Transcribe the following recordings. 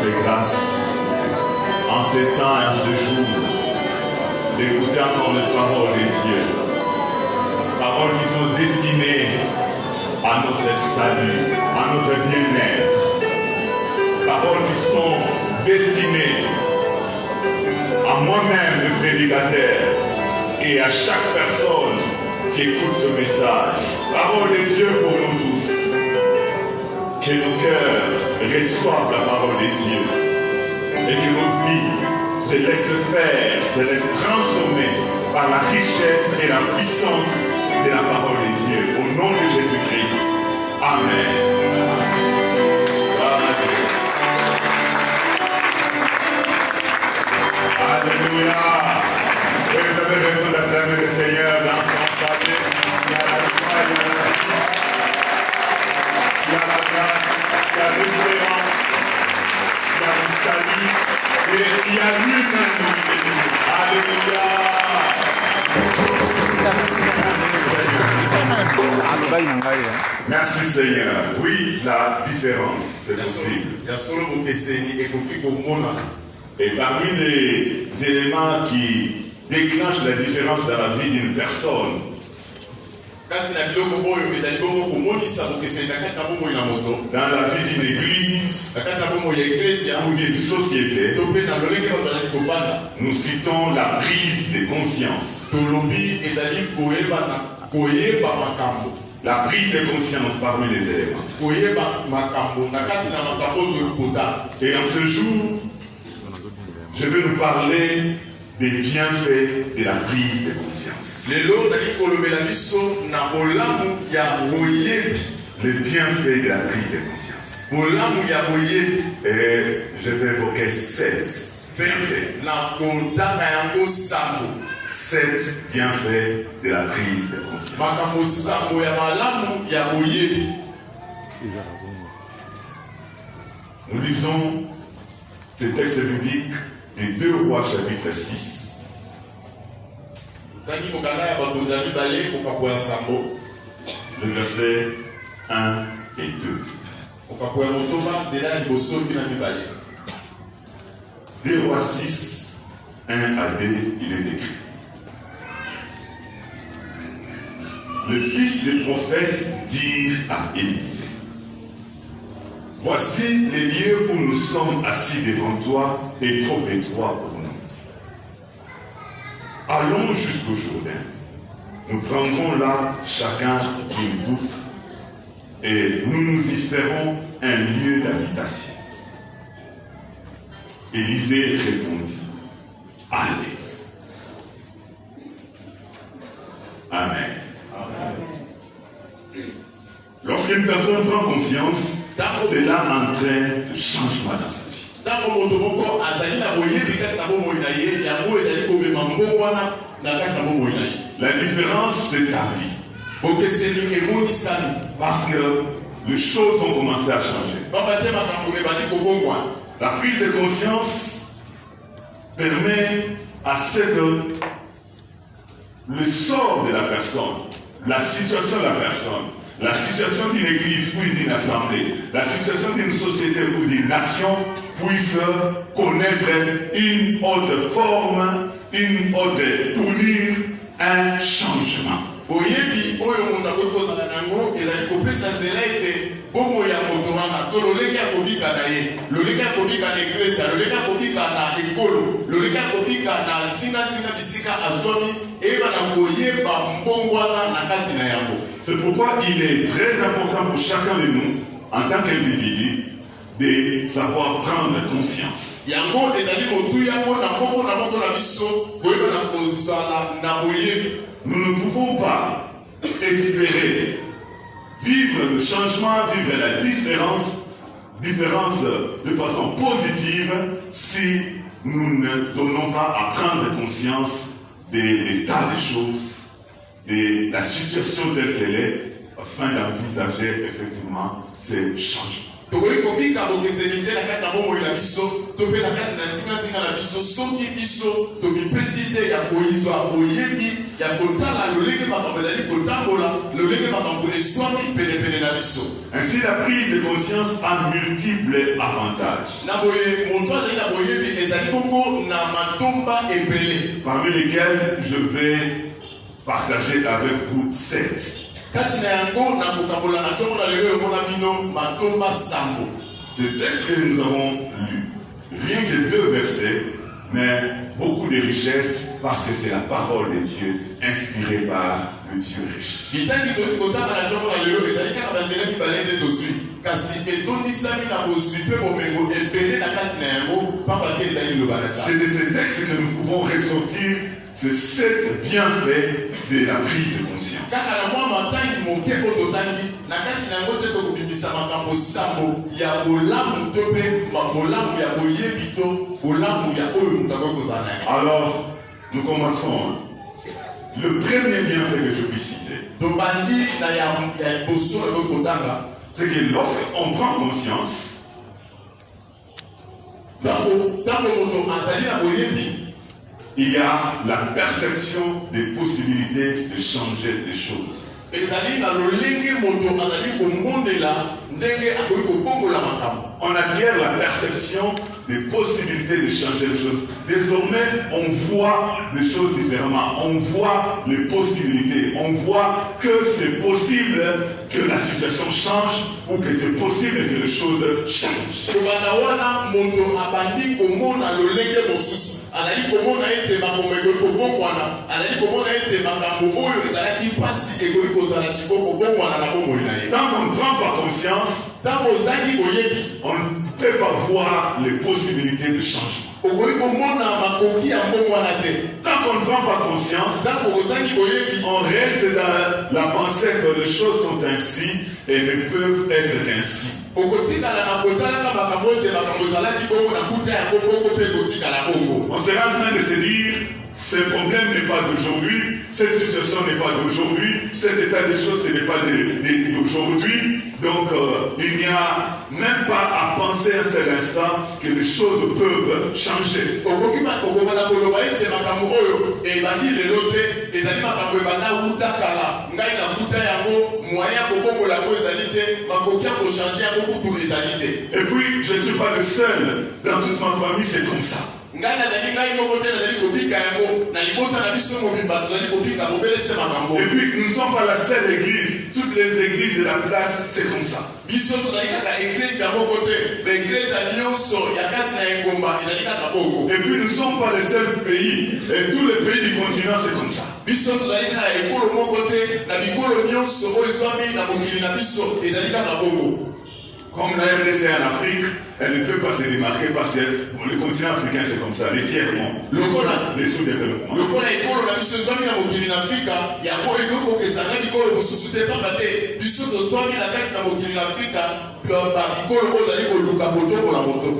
fait grâce en ces temps et en ce jour d'écouter encore les paroles de Dieu. Paroles qui sont destinées à notre salut, à notre bien-être. Paroles qui sont destinées à moi-même, le prédicateur, et à chaque personne qui écoute ce message. Parole de Dieu pour nous tous. Que nos cœurs reçoivent la parole de Dieu et que nos vies se laissent faire, se laissent transformer par la richesse et la puissance de la parole de Dieu. Au nom de Jésus-Christ. Amen. Alléluia. Et vous avez raison d'acclamer le Seigneur dans son salut. Il y a la joie, il y a la grâce, il y a l'espérance, il y a le salut, et il y a lui-même. Alléluia. Merci Seigneur. Oui, la différence, c'est possible. Et parmi les éléments qui déclenchent la différence dans la vie d'une personne, dans la vie d'une église ou d'une société, nous citons la prise de conscience. La prise de conscience parmi les éléments. Et en ce jour, je vais nous parler des bienfaits de la prise de conscience. Les bienfaits de la prise de conscience. Et je vais évoquer 7 bienfaits. 7 bienfaits de la prise de conscience. Nous lisons ce texte biblique de 2 Rois chapitre 6. Le verset 1 et 2. 2 Rois 6, 1 à 2, il est écrit. Le fils du prophète dit à Élisée: voici les lieux où nous sommes assis devant toi et trop étroits pour nous. Allons jusqu'au Jourdain. Nous prendrons là chacun une poutre et nous nous y ferons un lieu d'habitation. Élisée répondit: allez. Amen. Lorsqu'une personne prend conscience, c'est là entraîne le changement dans sa vie. La différence s'établit parce que les choses ont commencé à changer. La prise de conscience permet à ce que le sort de la personne, la situation de la personne, la situation d'une église ou d'une assemblée, la situation d'une société ou d'une nation puisse connaître une autre forme, une autre tournure, un changement. C'est pourquoi il est très important pour chacun de nous, en tant qu'individu, de savoir prendre conscience. Nous ne pouvons pas espérer vivre le changement, vivre la différence de façon positive si nous ne donnons pas à prendre conscience des tas de choses, de la situation telle qu'elle est, afin d'envisager effectivement ces changements. tokoki kobika bokeseni te na kati na bomoi na biso to mpe na kati na nzinga na biso soki biso tomipesi te ya koyizwa boyebi ya kotala lolenge makambo ezali kotambola lolenge makambo eswami penepene na biso. Ainsi, la prise de conscience a multiples avantages, na boye moto azali na boyebi ezali bongo na matomba ebele, parmi lesquels je vais partager avec vous 7. kati na yango na kokambola na ntongo na lelo emona bino matomba sambo. Ce texte que nous avons lu, rien que 2 versets, mais beaucoup de richesses parce que c'est la parole de Dieu inspirée par le Dieu riche. bitangi toti kotanga na ntongo na lelo ezali kaka banzela mibale nde tozwi kasi etondisami na bozwi mpe bomengo ebele na kati na yango pamba te ezali liloba na C'est de ce texte que nous pouvons ressortir ces 7 bienfaits de la prise de conscience. kaka na mwa matangi moke oyo totangi na kati na yango te tokobimisa makambo sambo ya bolamu to mpe bolamu ya boyebi to bolamu ya oyo moto akoki kozala na yango. Alors, nous commençons. Le premier bienfait que je puis citer, tobandi na ya liboso oyo kotanga c'est que lorsqu'on prend conscience, ntango moto azali na boyebi il y a la perception des possibilités de changer les choses. ezali na lolenge moto azali komondela ndenge akoki kobongola makambo. On acquiert la perception des possibilités de changer les choses. Désormais, on voit les choses différemment. On voit les possibilités. On voit que c'est possible que la situation change ou que c'est possible que les choses changent. kobanda wana moto abandi komona lolenge mosusu azali komona ete makambo ekoki kobongwana azali komona ete makambo oyo ezalaki mpasi ekoki kozala sikoyo kobongwana na bomoi na ye. Tant qu'on ne prend pas conscience, ntango ozangi boyebi on ne peut pas voir les possibilités de changement. okoki komona makoki ya mbongwana te. Tant qu'on ne prend pas conscience, ntango ozangi boyebi on reste dans la pensée que les choses sont ainsi et ne peuvent être ainsi. okotikala na kotalaka makambo ete makambo ezalaki bongo na kuta yango bongo mpe ekotikala bongo. On sera en train de se dire, ce problème n'est pas d'aujourd'hui, cette situation n'est pas d'aujourd'hui, cet état des choses, ce n'est pas d'aujourd'hui. Donc, il n'y a même pas à penser un seul instant que les choses peuvent changer. okokana koloba ete makambo oyo ebandi lelo te ezali makambo ebanda wuta kala ngai na kuta yango moyen ya kobongola yango ezali te makoki ya kochange yango kutu ezali te. Et puis, je ne suis pas le seul. Dans toute ma famille, c'est comme ça. ngai nazali ngai moko te nazali kobika yango na libota na biso mobimba tozali kobika bobelese makambo. Et puis, nous ne sommes pas la seule église. Toutes les églises de la place, c'est comme ça. biso tozali kaka eglise ya moko te baeglise ya nyonso ya kati na engomba ezali kaka bongo. Et puis, nous ne sommes pas les seuls pays. Et tous les pays du continent, c'est comme ça. biso tozali kaka ekolo moko te na bikolo nyonso oyo ezwami na mokili na biso ezali kaka bongo. Comme la RDC en Afrique, elle ne peut pas se démarquer parce que le continent africain c'est comme ça, les tiers-mondes, les sous-développements. lokola ekolo na biso ezwami na mokili na afrika yango ekoki kokesana bikolo mosusu te pamba te biso tozwami na kati na mokili na afrika bikolo oyo ezali koluka kotokola moto.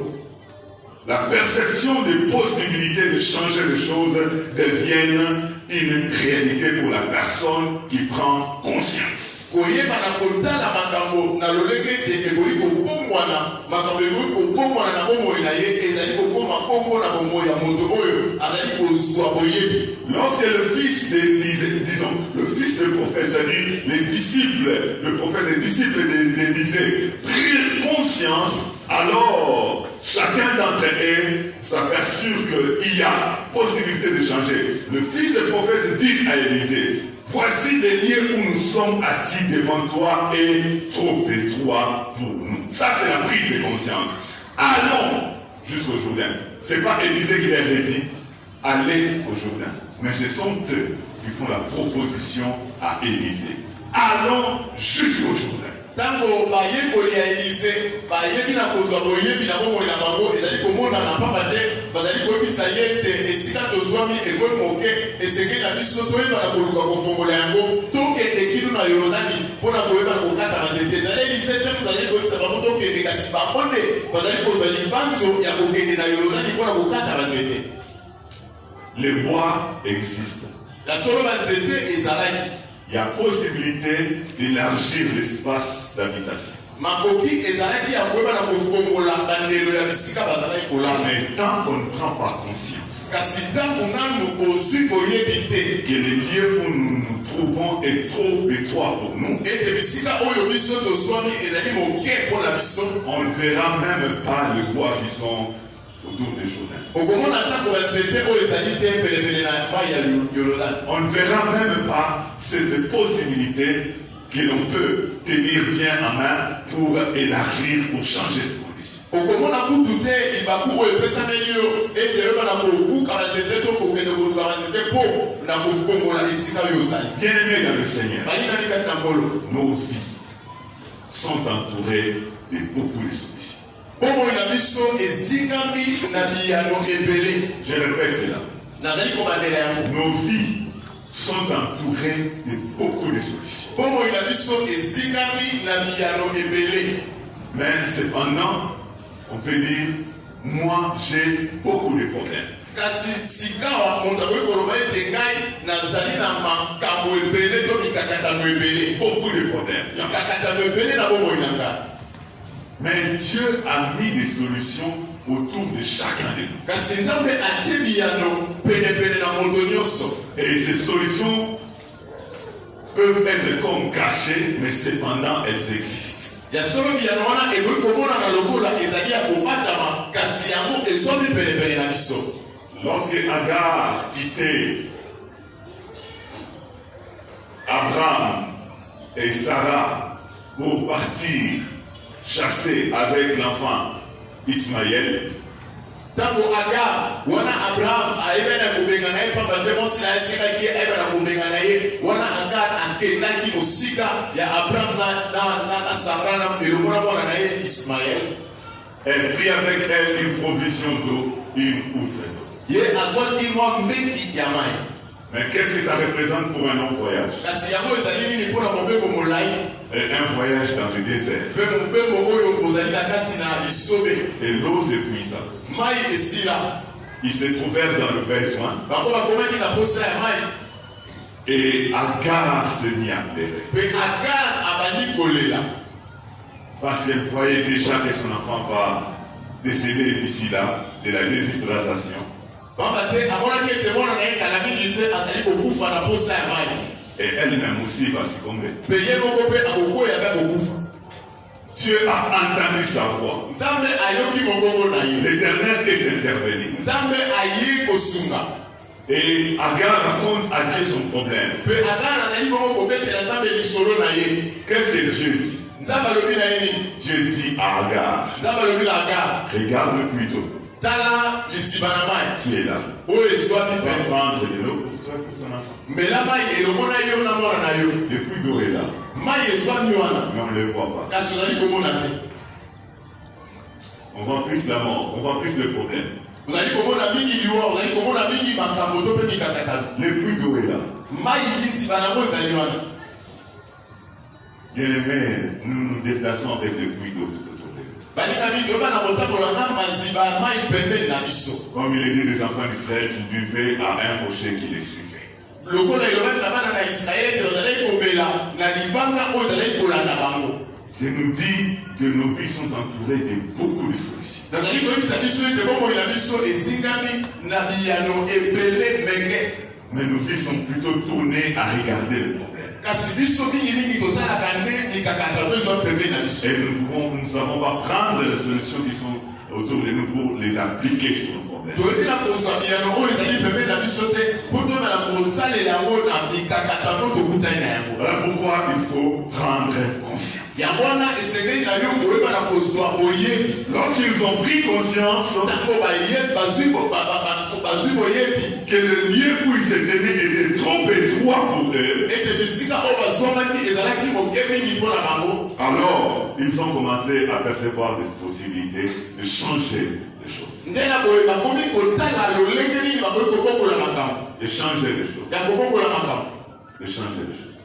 La perception des possibilités de changer les choses deviennent une réalité pour la personne qui prend conscience. koyeba na kotala makambo na lolenge ete ekoki kobongwana makambo ekoki kobongwana na bomoi na ye ezali kokoma bongo na bomoi ya moto oyo azali kozwa boyebi. Lorsque le fils d'Élisée, disons, le fils du prophète, c'est-à-dire les disciples, le prophète, les disciples d'Élisée prirent conscience, alors chacun d'entre eux s'aperçut qu'il y a possibilité de changer. Le fils du prophète dit à Élisée, voici des lieux où nous sommes assis devant toi et trop étroit pour nous. Ça, c'est la prise de conscience. Allons jusqu'au Jourdain. Ce n'est pas Élisée qui l'a dit, allez au Jourdain. Mais ce sont eux qui font la proposition à Élisée. Allons jusqu'au Jourdain. Tango bayekoli ya Elise bayebi na kozwa boyebi na bomoi na bango ezali komona na pamba te bazali koyebisa ye ete esika tozwami ekoki moke eseke na biso toyeba na koluka kofongola yango tokende kino na Yorodani mpona koyeba kokata banzete ezali Elise te tozali koyebisa bango tokende kasi bango nde bazali kozwa libanzo ya kokende na Yorodani mpona kokata banzete. Les bois existent. La solo banzete ezalaki. Il y a possibilité d'élargir l'espace d'habitation. Mais tant qu'on ne prend pas conscience que le lieu où nous nous trouvons est trop étroit pour nous, on ne verra même pas les bois qui sont autour du Jourdain. On ne verra même pas cette possibilité que l'on peut tenir bien en main pour élargir, pour changer cette condition. Bien aimés dans le Seigneur, nos vies sont entourées de beaucoup de solutions. Je répète cela. Nos vies sont entourées de beaucoup de solutions. Mais cependant, on peut dire, moi j'ai beaucoup de problèmes. Beaucoup de problèmes. Mais Dieu a mis des solutions autour de chacun de nous. Et ces solutions peuvent être comme cachées, mais cependant elles existent. Lorsque Agar quittait Abraham et Sarah pour partir chasser avec l'enfant Ismaël, elle prit avec elle une provision d'eau, une outre d'eau. Mais qu'est-ce que ça représente pour un long voyage? Un voyage dans le désert. Et l'eau s'épuisa. Ils se trouvèrent dans le besoin. Et Agar se mit à pleurer. Parce qu'elle voyait déjà que son enfant va décéder d'ici là, de la déshydratation. Et elle-même aussi va succomber. Dieu a entendu sa voix. L'Éternel est intervenu. Et Agar raconte à Dieu son problème. Qu'est-ce que Dieu dit? Dieu dit à Agar, regarde le puits d'eau qui est là. Va prendre de l'eau pour toi et pour ton enfant. Le puits d'eau est là. Mais on ne le voit pas. On voit plus la mort, on voit plus le problème. Le puits d'eau est là. Bien aimé, nous nous déplaçons avec le puits d'eau tout autour de nous. Comme il est dit des enfants d'Israël qui buvaient à un rocher qui les suivait. Je nous dis que nos vies sont entourées de beaucoup de solutions. Mais nos vies sont plutôt tournées à regarder le problème. Et nous ne savons pas prendre les solutions qui sont autour de nous pour les appliquer sur le problème. Voilà pourquoi il faut prendre conscience. Lorsqu'ils ont pris conscience que le lieu où ils s'étaient mis était trop étroit pour eux, alors ils ont commencé à percevoir des possibilités de changer les choses. De changer les choses. De changer les choses.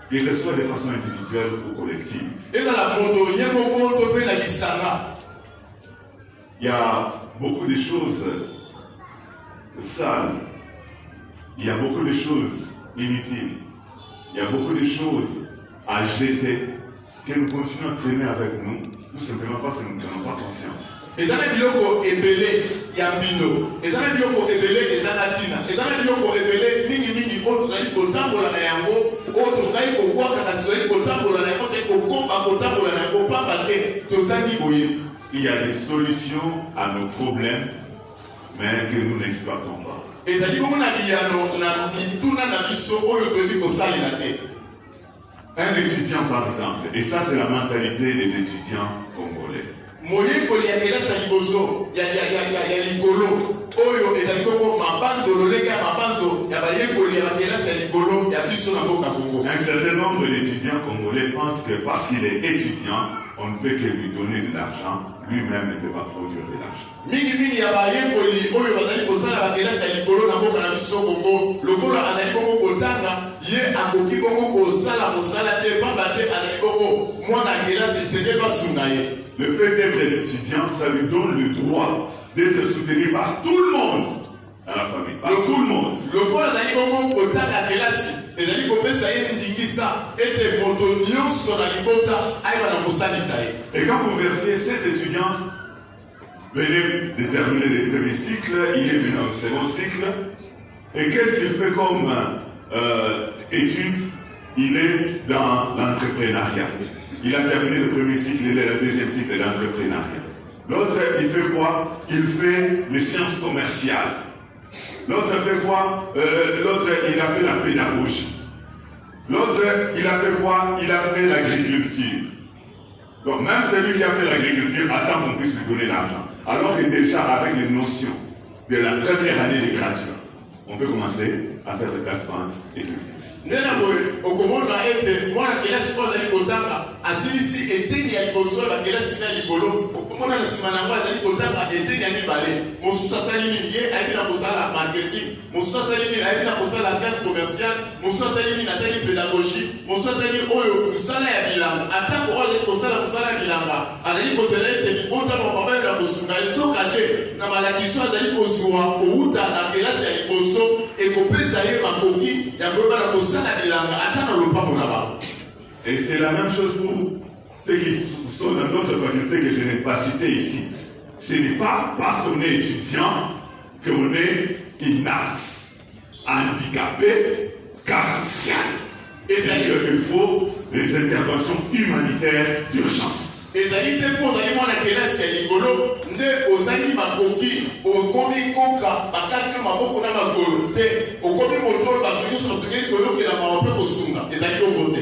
Que ce soit de façon individuelle ou collective. Il y a beaucoup de choses sales. Il y a beaucoup de choses inutiles. Il y a beaucoup de choses à jeter, que nous continuons à traîner avec nous, tout simplement parce que nous n'avons pas conscience. ezana biloko ebele ya mbindo ezana biloko ebele ezana tina ezana biloko ebele mingi oyo tozali kotambola na yango oyo tozali kokwaka kasi tozali kotambola na yango te kokomba kotambola na yango pamba te tozali boye. Il y a des solutions à nos problèmes, mais que nous n'exploitons pas. ezali bongo na biyano na mituna na biso oyo toyebi kosalela te. Un étudiant par exemple, et ça c'est la mentalité des étudiants congolais. moyekoli ya kelasi ya liboso ya likolo oyo ezali bongo mabanzo lolenge ya mabanzo ya bayekoli ya bakelasi ya likolo ya biso na mboka Congo. Un certain nombre d'étudiants congolais pensent que parce qu'il est étudiant, on ne peut que lui donner de l'argent, lui-même ne peut pas produire de l'argent. mingi ya bayekoli oyo bazali kosala bakelasi ya likolo na mboka na biso Congo lokola azali bongo kotanga ye akoki bongo kosala mosala te pamba te azali bongo mwana kelasi esenge basunga ye. Le fait d'être étudiant, ça lui donne le droit d'être soutenu par tout le monde dans la famille, par tout le monde. lokola azali bongo kotanga kelasi ezali kopesa ye ndingisa ete moto nyonso na libota ayeba na kosalisa ye. Et quand vous vérifiez, cet étudiant venait de terminer les premiers cycles, il est venu au second cycle, et qu'est-ce qu'il fait comme étude? Il est dans l'entrepreneuriat. Il a terminé le premier cycle, il est le deuxième cycle de l'entrepreneuriat. L'autre, il fait quoi? Il fait les sciences commerciales. L'autre fait quoi? L'autre, il a fait la pédagogie. L'autre, il a fait quoi? Il a fait l'agriculture. Donc même celui qui a fait l'agriculture attend qu'on puisse lui donner l'argent. Alors que déjà avec les notions de la première année de graduat, on peut commencer à faire des plateformes et cultiver. Nena boye okomona ete mwana kelasi oyo azali kotanga asilisi eteni ya liboso ya bakelasi na likolo okomona na nsima na yango azali kotanga eteni ya mibale mosusu asali nini ye ayebi na kosala marketing mosusu asali nini ayebi na kosala science commerciale mosusu asali nini asali pédagogie mosusu asali oyo mosala ya bilanga atako oyo azali kosala mosala ya bilanga azali kozela ete libota mapapa yo na kosunga ezoka te na malakiso azali kozwa kouta na kelasi ya liboso ekopesa ye makoki ya koyeba na kosala. Et c'est la même chose pour ceux qui sont dans d'autres facultés que je n'ai pas citées ici. Ce n'est pas parce qu'on est étudiant qu'on est inapte, handicapé, social. Et c'est-à-dire qu'il faut les interventions humanitaires d'urgence. ezali te mpo ozali mwana kelasi ya likolo nde ozali makoki okomi koka bakati yo maboko na makolo te okomi moto oyo bato nyonso basengeli koyokela mawa mpe kosunga ezali bongo te.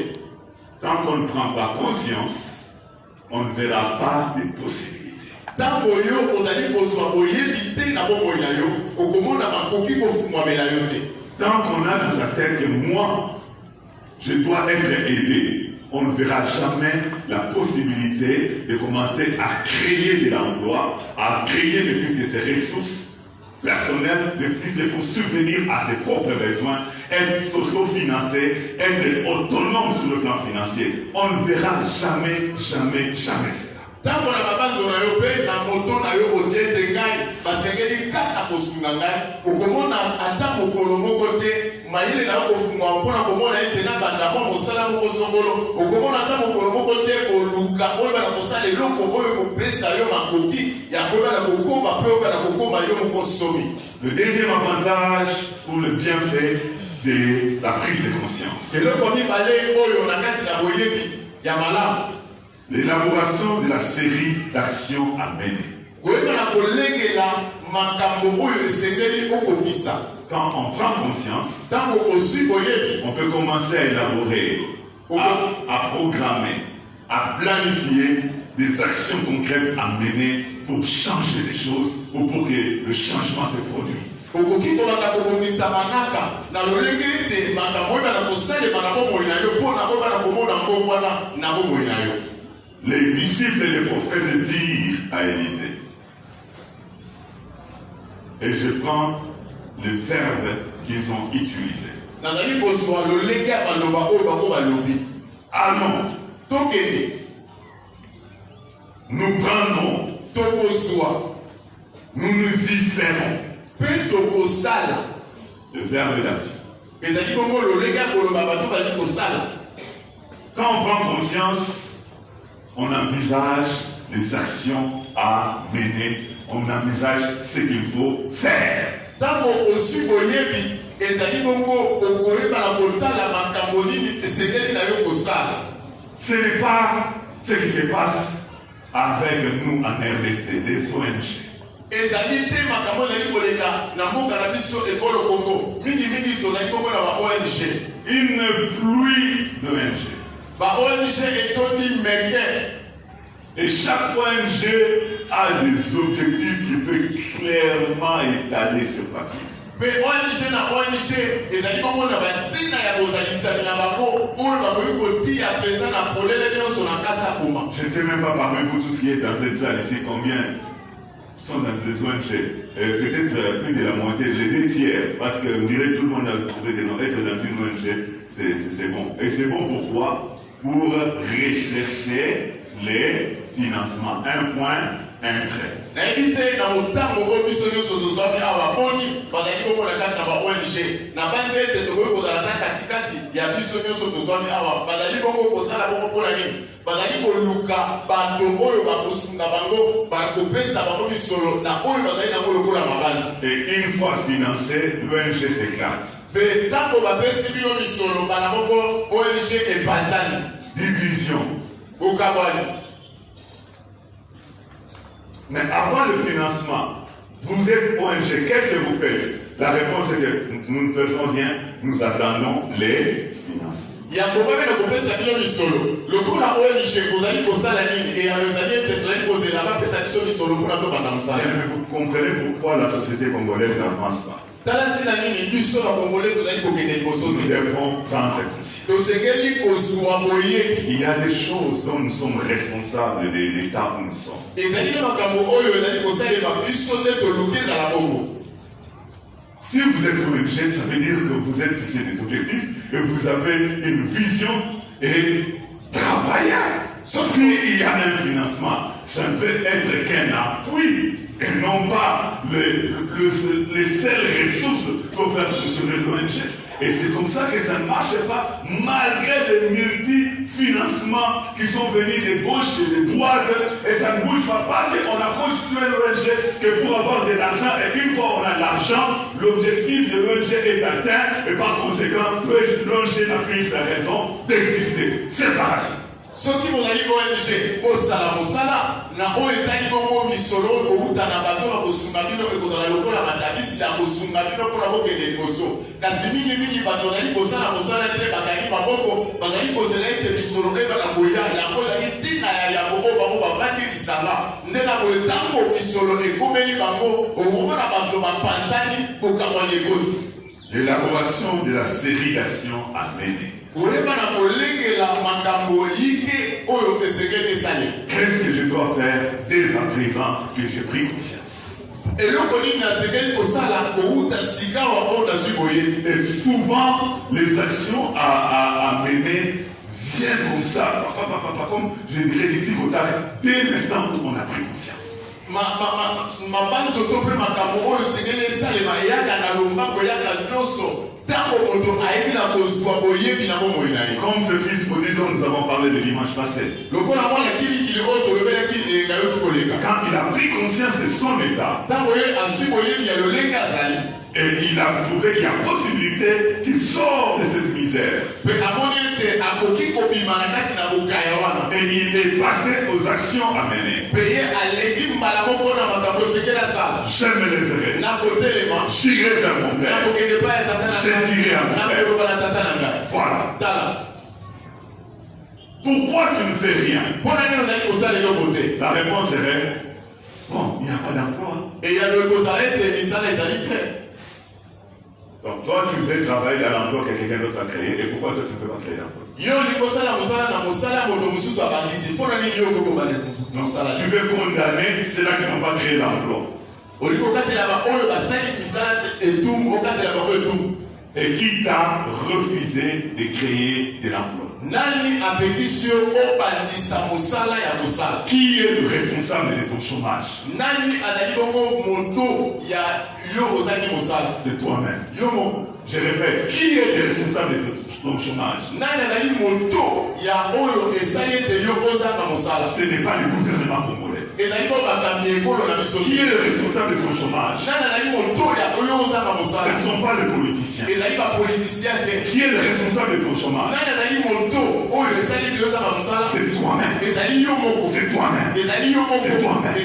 Tant qu'on ne prend pas conscience, on ne verra pas les possibilités. Ntango yo ozali kozwa boyebi te na bomoi na yo okomona makoki kofungwamela yo te. Tant qu'on a dans sa tête que moi, je dois être aidé, on ne verra jamais la possibilité de commencer à créer de l'emploi, à créer de plus de ses ressources personnelles, de plus pour subvenir à ses propres besoins, être socio-financé, être autonome sur le plan financier. On ne verra jamais cela. Ntango na mabanzo na yo pe na moto na yo otie te ngai basengeli kaka kosunga ngai okomona ata mokolo moko te mayele na yo kofungwa mpona komona ete na banda mwa mosala moko songolo okomona ata mokolo moko te koluka oyo bana kosala eloko oyo kopesa yo makoki ya koyeba na kokoma mpe oyo bana kokoma yo moko somi. Le deuxième avantage pour le bienfait de la prise de conscience. eloko mibale oyo na kati ya boyebi ya malamu. L'élaboration de la série d'actions à mener. Quand on prend conscience, on peut commencer à élaborer, à programmer, à planifier des actions concrètes à mener pour changer les choses ou pour que le changement se produise. Les disciples et les prophètes dirent à Élisée, et je prends le verbe qu'ils ont utilisé. Allons, nous prenons, nous nous y ferons. Le verbe d'action. Quand on prend conscience, on envisage les actions à mener, on envisage ce qu'il faut faire. Tango osu boyebi ezali bongo okoyeba na kotala makambo nini esekeli na yo kosala. Ce n'est pas ce qui se passe avec nous en RDC, les ONG. Ezali te makambo ezali koleka na mboka na biso ekolo Congo. Mingi tozali bongo na ba ONG. Une pluie d'ONG. Ba ONG etondi meke. Et chaque ONG a des objectifs qui peuvent clairement étaler sur papier. Mais ONG na ONG ezali bongo na batina ya kozalisa na bango oyo bakoki kotia peza na polele nyonso na kasa kuma. Je ne sais même pas parmi vous tous qui est dans cette salle ici combien sont dans des ONG. Peut-être plus de la moitié, les 2 tiers, parce qu'on dirait tout le monde a trouvé des noms. Être dans une ONG, c'est bon. Et c'est bon pourquoi? Pour rechercher les financements. Un point, un trait. Na ebite na mutango oyo biso nyonso tozwami awa boni bazali bongo na kati na ba ONG na banze ete tokoki kozala ta katikati ya biso nyonso tozwami awa bazali bongo kosala bongo mpona nini bazali koluka bato oyo bakosunga bango bakopesa bango misolo na oyo bazali nango lokola mabanga. Et une fois financé, l'ONG s'éclate. Mpe ntango bapesi bino misolo mbala moko ONG epanzani. Division. Bokabwani. Mais avant le financement, vous êtes ONG, qu'est-ce que vous faites? La réponse est que nous ne faisons rien, nous attendons les financements. Yango bebe na kopesa bino misolo lokola ONG kozali kosala nini e ezali ete tozali kozela bapesa biso misolo mpona tobanda mosala. Mais vous comprenez pourquoi la société congolaise n'avance pas. Tala ntina nini biso bakongole tozali kokende liboso Nous te devons prendre conscience. tosengeli kozwa boyebi. Il y a des choses dont nous sommes responsables de l'état où nous sommes. Ezali na makambo oyo ezali kosalema biso nde toluki ezala bongo. Si vous êtes ONG, ça veut dire que vous êtes fixé des objectifs et vous avez une vision et travaillez. Sauf s'il y a un financement, ça ne peut être qu'un appui et non pas les seules ressources pour faire fonctionner l'ONG. Et c'est comme ça que ça ne marche pas, malgré les multi-financements qui sont venus de gauche et de droite, et ça ne bouge pas parce qu'on a constitué l'ONG que pour avoir de l'argent, et une fois on a l'argent, l'objectif de l'ONG est atteint, et par conséquent, l'ONG n'a plus la raison d'exister. Séparation. Soki bozali ONG kosala mosala na oyo etali bongo misolo kouta na bato bakosunga bino ekozala lokola matabisi na kosunga bino mpona bokende liboso kasi mingi bato bazali kosala mosala te bakangi maboko bazali kozela ete misolo ebaka koya yango ezali ntina ya yango oyo bango bavandi lisanga nde na boye ntango misolo ekomeli bango okomona bato bapanzani kokabwana ekoti. L'élaboration de la ségrégation à mener. Qu'est-ce que je dois faire dès à présent que j'ai pris conscience? Et souvent, les actions à mener viennent comme ça, pas comme je dirais des ticotages, dès l'instant où on a pris conscience. Comme ce fils maudit dont nous avons parlé le dimanche passé. Quand il a pris conscience de son état, et il a trouvé qu'il y a possibilité qu'il sort de cette misère. Et il est passé aux actions à mener. Je me lèverai. J'irai vers mon père. Je dirai à mon père. Voilà. Pourquoi tu ne fais rien? La réponse serait, bon, il n'y a pas d'emploi. Donc toi, tu fais travailler à l'emploi que quelqu'un d'autre a créé, et pourquoi toi, tu ne peux pas créer l'emploi? Tu veux condamner ceux-là qui n'ont pas créé l'emploi. Et qui t'a refusé de créer de l'emploi? Qui est le responsable de ton chômage? C'est toi-même. Je répète, qui est le responsable de ton chômage? Ce n'est pas le gouvernement congolais. Qui est le responsable de ton chômage? Ce ne sont pas les politiciens. Qui est le responsable de ton chômage? C'est toi-même. C'est toi-même. C'est toi-même.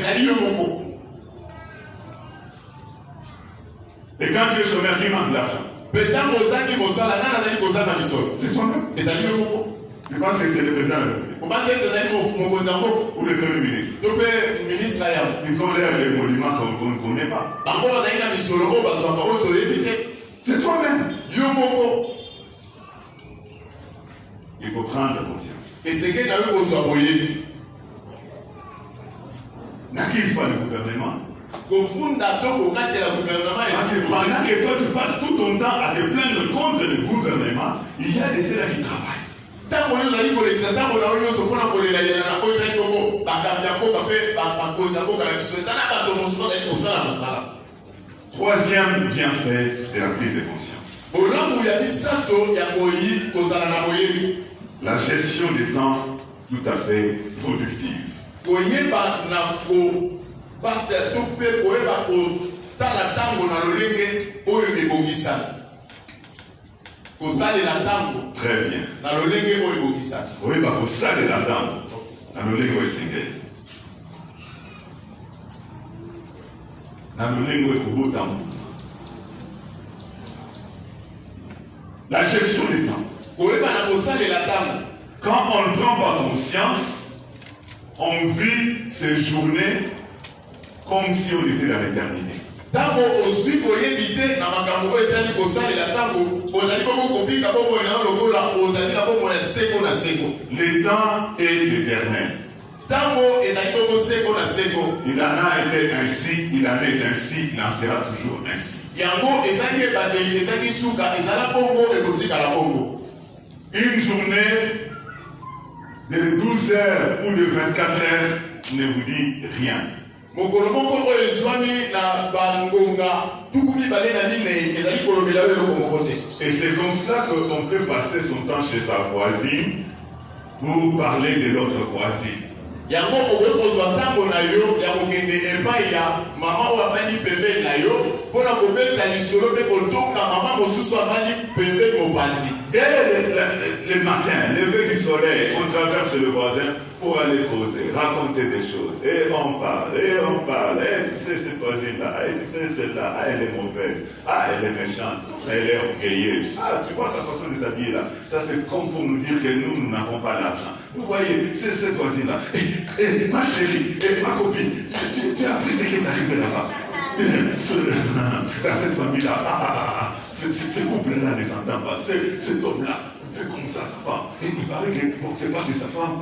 Et quand tu es chômeur, qui manque de l'argent? C'est toi-même. Je pense que c'est le président de la République. Ou le premier ministre. Ils ont l'air des monuments qu'on ne connaît pas. C'est toi-même. Il faut prendre conscience. N'accuse pas le gouvernement. Parce que pendant que toi tu passes tout ton temps à te plaindre contre le gouvernement, il y a des ceux-là qui travaillent. Troisième bienfait de la prise de conscience. La gestion des temps tout à fait productive. Très bien. La gestion des temps. Quand on ne prend pas conscience, on vit ces journées comme si on était dans l'éternité. Le temps est éternel. Il en a été ainsi, il en est ainsi, il en sera toujours ainsi. Une journée de 12 heures ou de 24 heures ne vous dit rien. Et c'est comme cela qu'on peut passer son temps chez sa voisine pour parler de l'autre voisine. Dès le matin, lever du soleil, on traverse le voisin pour aller causer, raconter des choses. Et on parle. Et tu sais cette voisine-là, et tu sais celle-là, elle est mauvaise, elle est méchante, elle est orgueilleuse. Tu vois sa façon de s'habiller là. Ça c'est comme pour nous dire que nous n'avons pas d'argent. Vous voyez, c'est cette voisine-là. Ma chérie, ma copine, tu as appris ce qui est arrivé là-bas. Cette famille-là, ce couple-là ne s'entend pas. Cet homme-là fait comme ça sa femme. Et il paraît que bon, c'est pas si sa femme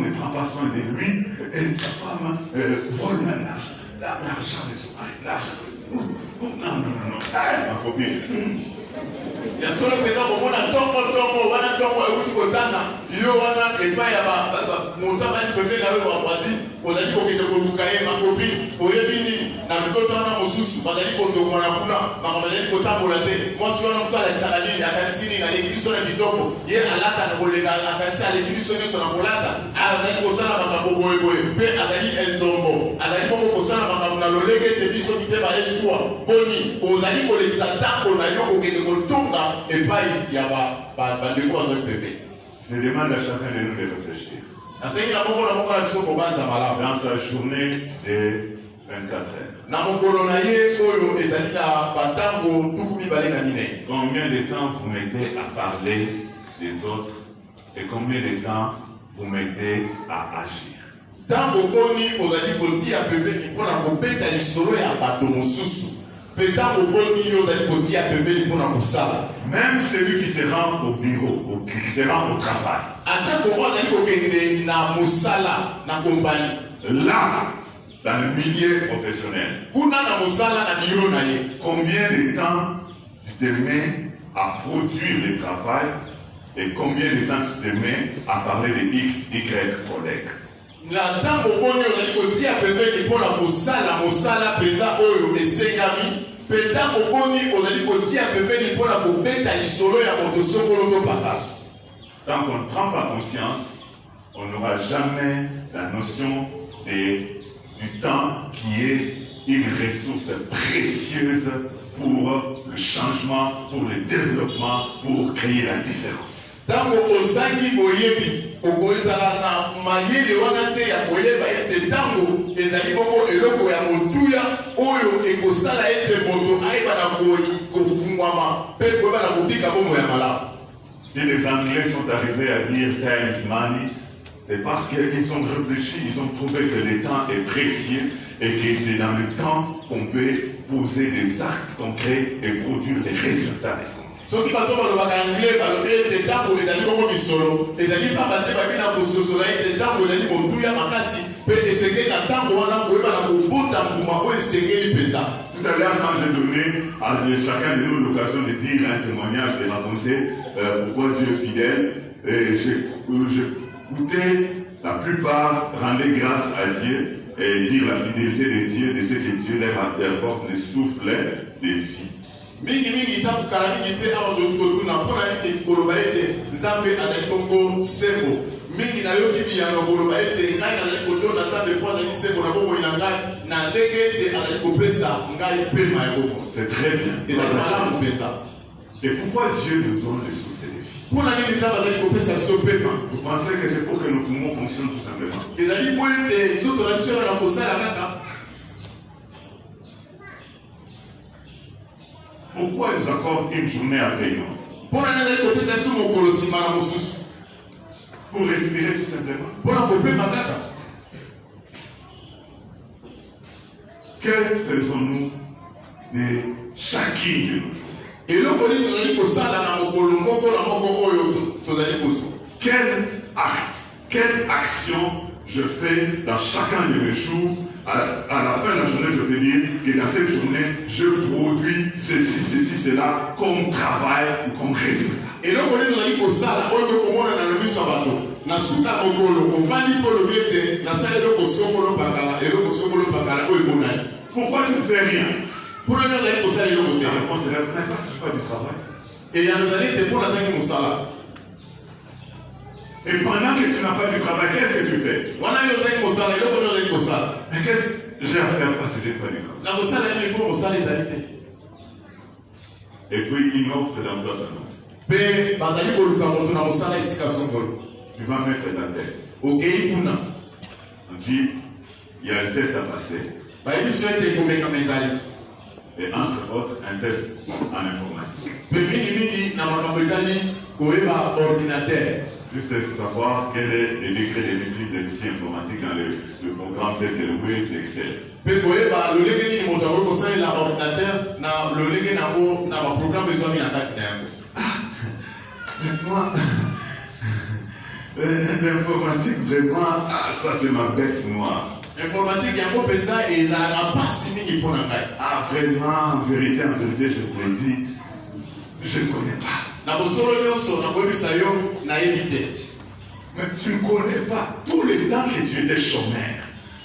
ne prend pas soin de lui, et sa femme vole même l'argent de son mari. L'argent. Non. Ma copine. Ya solo peta bomona tongo wana tongo euti kotana yo wana epa ya monta ba pembe na wewe wazi ozali ko kite ko tukaye makopi oyebini na mtoto wana mosusu bazali ko ndongona kuna makamazali ko tambola te mwasi wana mfala kisangali akanisini na lekibiso na kitoko ye alata na kolega akanisi ale kibiso ni sona kolata azali ko sala makambo boye pe azali enzombo azali ko sala makambo na lolege te biso kite ba eswa boni ozali ko lekisa tambo na yo ko kite ko tonga. Je demande à chacun de nous de réfléchir. Dans sa journée de 24 heures. Combien de temps vous mettez à parler des autres et combien de temps vous mettez à agir? Même celui qui se rend au bureau, qui se rend au travail. Là, dans le milieu professionnel, combien de temps tu te mets à produire le travail et combien de temps tu te mets à parler de X, Y collègues? Tant qu'on ne prend pas conscience, on n'aura jamais la notion du temps qui est une ressource précieuse pour le changement, pour le développement, pour créer la différence. Tango ozangi boyebi okozala na mayele wana te ya koyeba ete tango ezali bongo eloko ya motuya oyo ekosala ete moto ayeba na kofungwama mpe koyeba na kobika bongo ya malamu. Si les Anglais sont arrivés à dire time is money, c'est parce qu'ils ont réfléchi, ils ont trouvé que le temps est précieux et que c'est dans le temps qu'on peut poser des actes concrets et produire des résultats. Soki bato balobaka anglais balobi ete ntango ezali bongo misolo ezali pamba te babi na kososola ete ntango ezali motuya makasi mpe esengeli na ntango wana koyeba na kobota mbuma oyo esengeli mpenza. Tout à l'heure, quand j'ai donné à chacun de nous l'occasion de dire un témoignage, de raconter pourquoi Dieu est fidèle, j'écoutais la plupart rendaient grâce à Dieu et dire la fidélité de Dieu, de ce que Dieu leur apporte le souffle de vie. Mingi tangu kala mingi te awa totuna mpona nini koloba ete Nzambe azali bongo sembo mingi na yo kibi ya koloba ete ngai nazali kotonda Nzambe po azali sembo na bomoi na ngai na ndenge ete azali kopesa ngai pema ya bomoi. C'est très bien. Ezali malamu mpenza. Et pourquoi Dieu nous donne le souffle de vie? Mpona nini Nzambe azali kopesa biso pema? Vous pensez que c'est pour que nos poumons fonctionnent tout simplement? Ezali po ete nzoto na biso na kosala kaka. Pourquoi ils accordent une journée après une autre? Pour respirer tout simplement. Que faisons-nous de chacune de nos jours? Quelle action je fais dans chacun de mes jours? À la fin de la journée, je peux dire que dans cette journée, je produis ceci, cela, comme travail ou comme résultat. Et donc, on est dans ça, on peut comprendre dans le mission bateau. Na suka okolo, on va dire pour le biete, na salle de kosomolo pakala, et le kosomolo pakala, oye bonai. Pourquoi tu ne fais rien? Pour le dire que ça est le côté. La réponse est là, parce que je fais pas du travail. Et il y a nos années, c'est pour la cinquième moussala. Et pendant que tu n'as pas du travail, qu'est-ce que tu fais? Mais qu'est-ce que j'ai à faire parce que je n'ai pas du travail? Et puis une offre d'emploi s'annonce. Tu vas mettre ta tête. On dit, il y a un test à passer. Et entre autres, un test en informatique. Juste savoir quel est le degré de maîtrise des outils informatiques dans le programme tel que le Word, l'Excel. Moi, l'informatique, vraiment, ça c'est ma bête noire. Informatique, vraiment, en vérité, je vous le dis, je ne connais pas. Mais tu ne connais pas tout le temps que tu étais chômeur,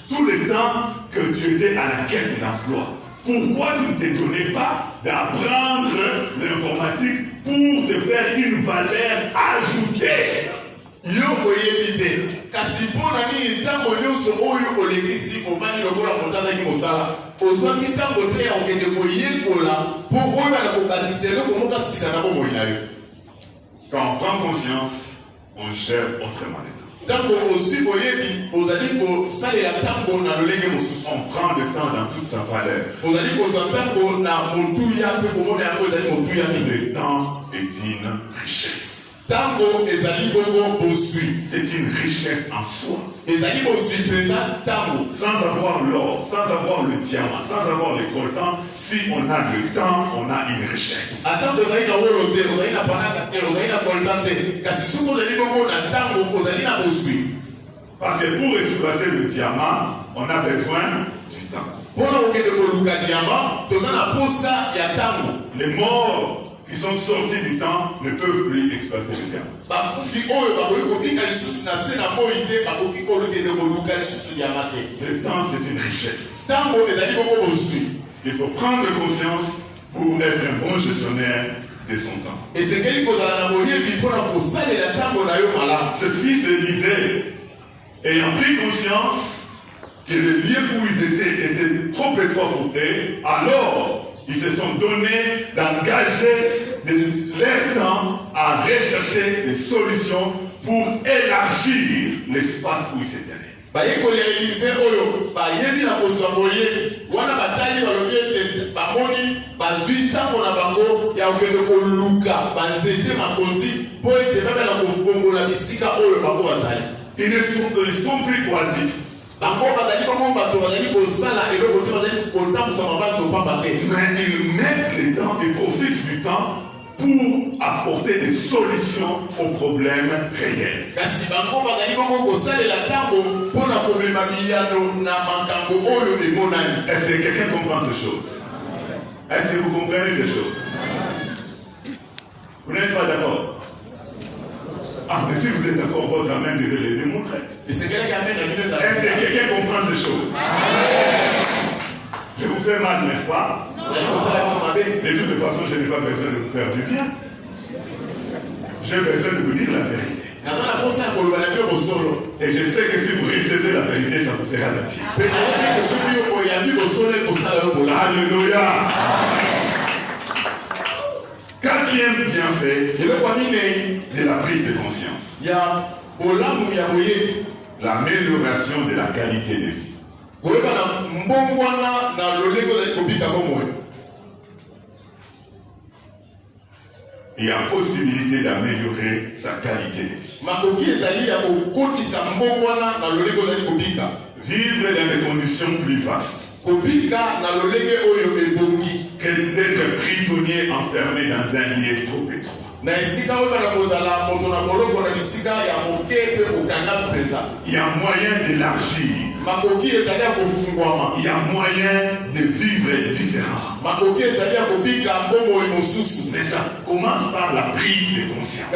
tout le temps que tu étais à la quête d'emploi. Pourquoi tu ne te donnais pas d'apprendre l'informatique pour te faire une valeur ajoutée? Kasi mpona nini ntango nyonso oyo olekisi obani lokola moto azalaki mosala ozwaki ntango te ya kokende koyekola mpo oyo bana kobakisa eloko moko asika na bomoi na yo. Quand on prend conscience, on gère autrement les temps. Ntango ozwi boyebi ozali kosalela ntango na lolenge mosusu. On prend le temps dans toute sa valeur. Ozali kozwa ntango na motuya mpe komona yango ezali motuya mingi. Le temps est une richesse. Tango ezali bongo bosui. C'est une richesse en soi. Ezali bosui pena tango. Sans avoir l'or, sans avoir le diamant, sans avoir le coltan, si on a le temps, on a une richesse. Attends, ozali na wolote, ozali na panaka te, ozali na coltan te. Kasi soki ozali bongo na tango, ozali na bosui. Parce que pour exploiter le diamant, on a besoin du temps. Pour okende koluka diamant, tozana posa ya tango. Les morts qui sont sortis du temps ne peuvent plus exploiter le diamant. Le temps, c'est une richesse. Il faut prendre conscience pour être un bon gestionnaire de son temps. Ce fils d'Élisée, ayant pris conscience que le lieu où ils étaient trop étroit pour eux, alors ils se sont donnés d'engager leur temps à rechercher des solutions pour élargir l'espace où ils s'étaient. Ils ne sont plus oisifs. Mais ils mettent le temps et profitent du temps pour apporter des solutions aux problèmes réels. Est-ce que quelqu'un comprend ces choses? Est-ce que vous comprenez ces choses? Vous n'êtes pas d'accord? Ah, mais si vous êtes d'accord, votre amène devait le démontrer. Est-ce que quelqu'un comprend ces choses? Je vous fais mal, n'est-ce pas? De toute façon, je n'ai pas besoin de vous faire du bien. J'ai besoin de vous dire la vérité. Et je sais que si vous recevez la vérité, ça vous fera la vie. Alléluia. Quatrième bienfait de la prise de conscience. L'amélioration de la qualité de vie. Il y a possibilité d'améliorer sa qualité de vie. Vivre dans des conditions plus vastes que d'être prisonnier enfermé dans un lieu trop étroit. Il y a moyen d'élargir. Il y a moyen de vivre différemment. Mais ça commence par la prise de conscience.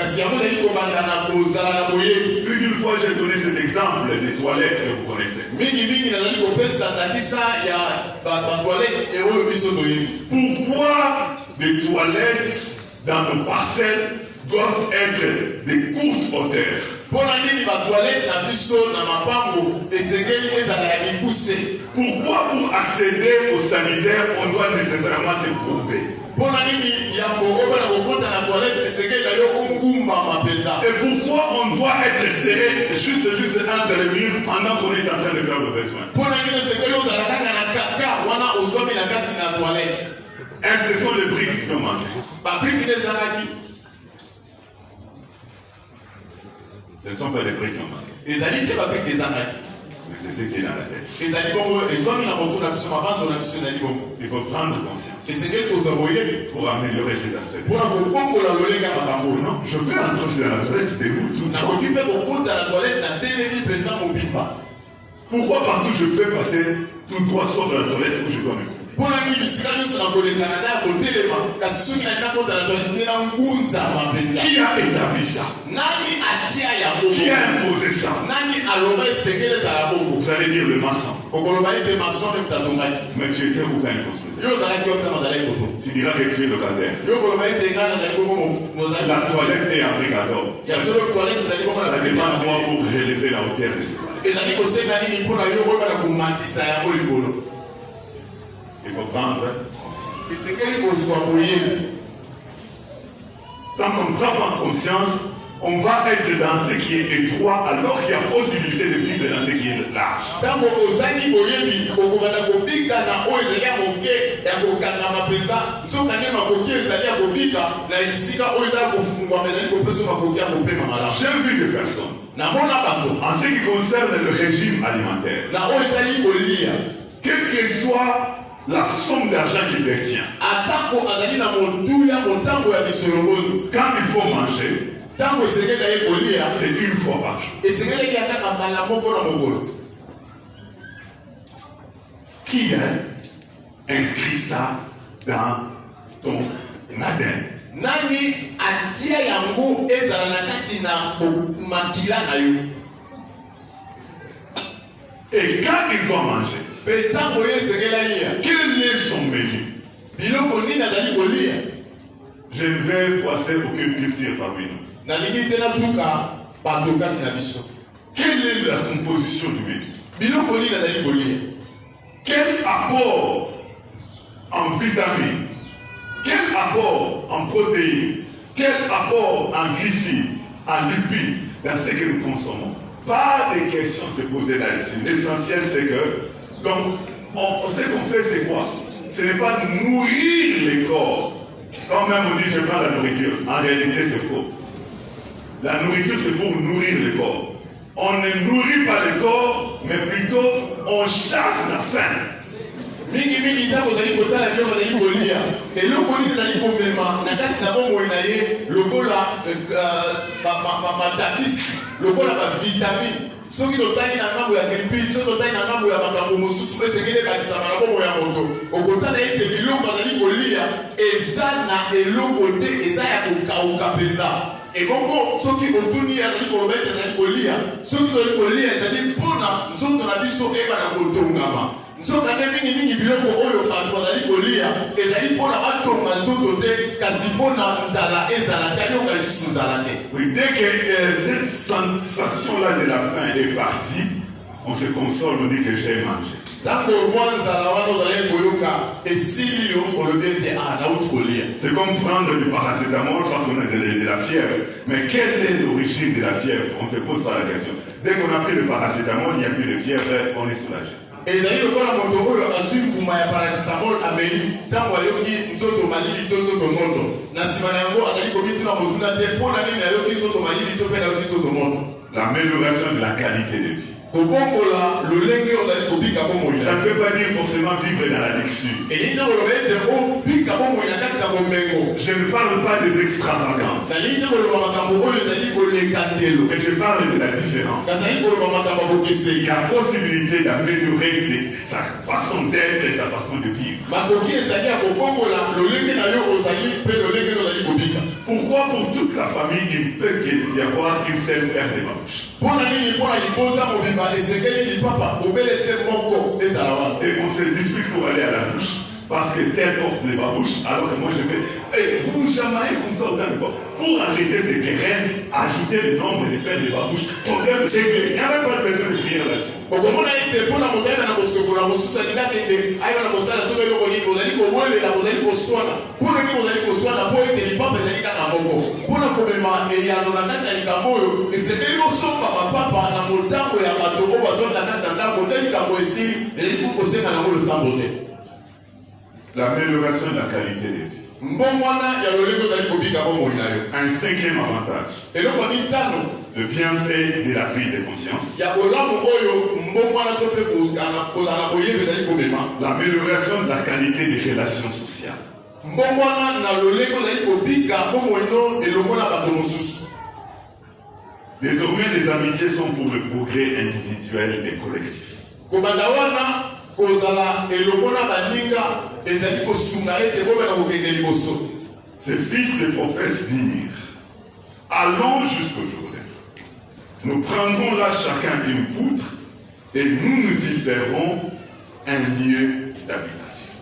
Plus d'une fois, j'ai donné cet exemple des toilettes que vous connaissez. Pourquoi des toilettes dans nos parcelles doivent être des courtes hauteurs? Pourquoi pour accéder au sanitaire, on doit nécessairement se courber? Et pourquoi on doit être serré juste entre les murs pendant qu'on est en train de faire le besoin? Ce sont les briques qui nous manquent. Ce ne sont pas les briques qui nous manquent. Mais c'est ce qui est dans la tête. Il faut prendre conscience pour améliorer cet aspect. Non, je peux entrer dans la toilette debout. Pourquoi partout je peux passer tout droit sauf la toilette où je dois me couper? Qui a établi ça? Qui a imposé ça? Vous allez dire le maçon. Mais tu étais aucun constructeur. Tu diras que tu es locataire. La toilette est en brigade. Ça dépend de moi pour relever la hauteur de ce toilette. Il faut prendre. Tant qu'on prend conscience, on va être dans ce qui est étroit alors qu'il y a possibilité de vivre dans ce qui est large. J'ai vu des personnes, en ce qui concerne le régime alimentaire, quelle que soit la somme d'argent qu'il détient, quand il faut manger, c'est une fois par jour. Qui a inscrit ça dans ton ADN? Et quand il doit manger, Quel est son menu? Je ne vais froisser aucune culture parmi nous. Quelle est la composition du menu? Quel apport en vitamines? Quel apport en protéines? Quel apport en glucides, en lipides dans ce que nous consommons? Pas de questions se poser là-dessus. L'essentiel c'est que, donc, ce qu'on fait c'est quoi? Ce n'est pas nourrir les corps. Quand même on dit je prends la nourriture, en réalité c'est faux. La nourriture c'est pour nourrir le corps. On ne nourrit pas le corps, mais plutôt on chasse la faim. Mingi ntango ozali kotala biloko ozali kolia eloko nini ezali komema na kati na bongo na ye lokola matabisi lokola bavitamine soki totali na ngambo ya gripine soki totali na ngambo ya makambo mosusu esengeli ebakisama na bongo ya moto okotala ete biloko azali kolia eza na eloko te eza ya kokauka mpenza ebongo soki otuni azali koloba ete ezali kolia soki tozali kolia ezali mpona nzoto na biso ebana kotongama nzoto ane mingi biloko oyo bato bazali kolia ezali mpona batonga nzoto te kasi mpona nzala ezala te ayoka lisusu nzala te. Oui, dès que cette sensation-là de la faim est partie, on se console, on dit que j'ai mangé. C'est comme prendre du paracétamol parce qu'on a de la fièvre. Mais quelle est l'origine de la fièvre? On se pose pas la question. Dès qu'on a pris le paracétamol, il n'y a plus de fièvre, on est soulagé. ezali lokola moto oyo azwi mbuma ya paracetamol ameli ntango ayoki nzoto malili to nzoto moto na nsima na yango azali komituna motuna te mpona nini ayoki nzoto malili to mpe nayoki nzoto moto. L'amélioration de la qualité de vie. Ça ne peut pas dire forcément vivre dans la luxure. Je ne parle pas des extravagances. Mais je parle de la différence. Il y a possibilité d'améliorer sa façon d'être et sa façon de vivre. Pourquoi pour toute la famille il peut y avoir une seule paire de bouche? Et on se dispute pour aller à la bouche. Parce que tel porte les babouches, alors que moi je vais. Hey, vous jamais comme ça autant de fois. Pour arrêter ces querelles, ajouter le nombre de paires de babouches, problème réglé. Il n'y a même pas de besoin de prier là-dessus. Pour que mon été pour la montagne à la Mossoula, Mossoula, il a été aïe à la Mossoula, la Soga, vous allez au moins les Lamonais au Soana. Pour le niveau, vous allez au Soana, pour être les papes, les Ligambo. Pour le commémorant, et il y a un attaque à Ligambo, et c'est le mot sauf à papa, la montagne, et à Matobo, à zone la tête d'un modèle Ligambo ici, et il faut poser à la le samboté. L'amélioration de la qualité de vie. Un cinquième avantage. Le bienfait de la prise de conscience. L'amélioration de la qualité des relations sociales. Désormais, les amitiés sont pour le progrès individuel et collectif. Ces fils de prophètes dirent: allons jusqu'au Jourdain. Nous prendrons là chacun une poutre et nous nous y ferons un lieu d'habitation.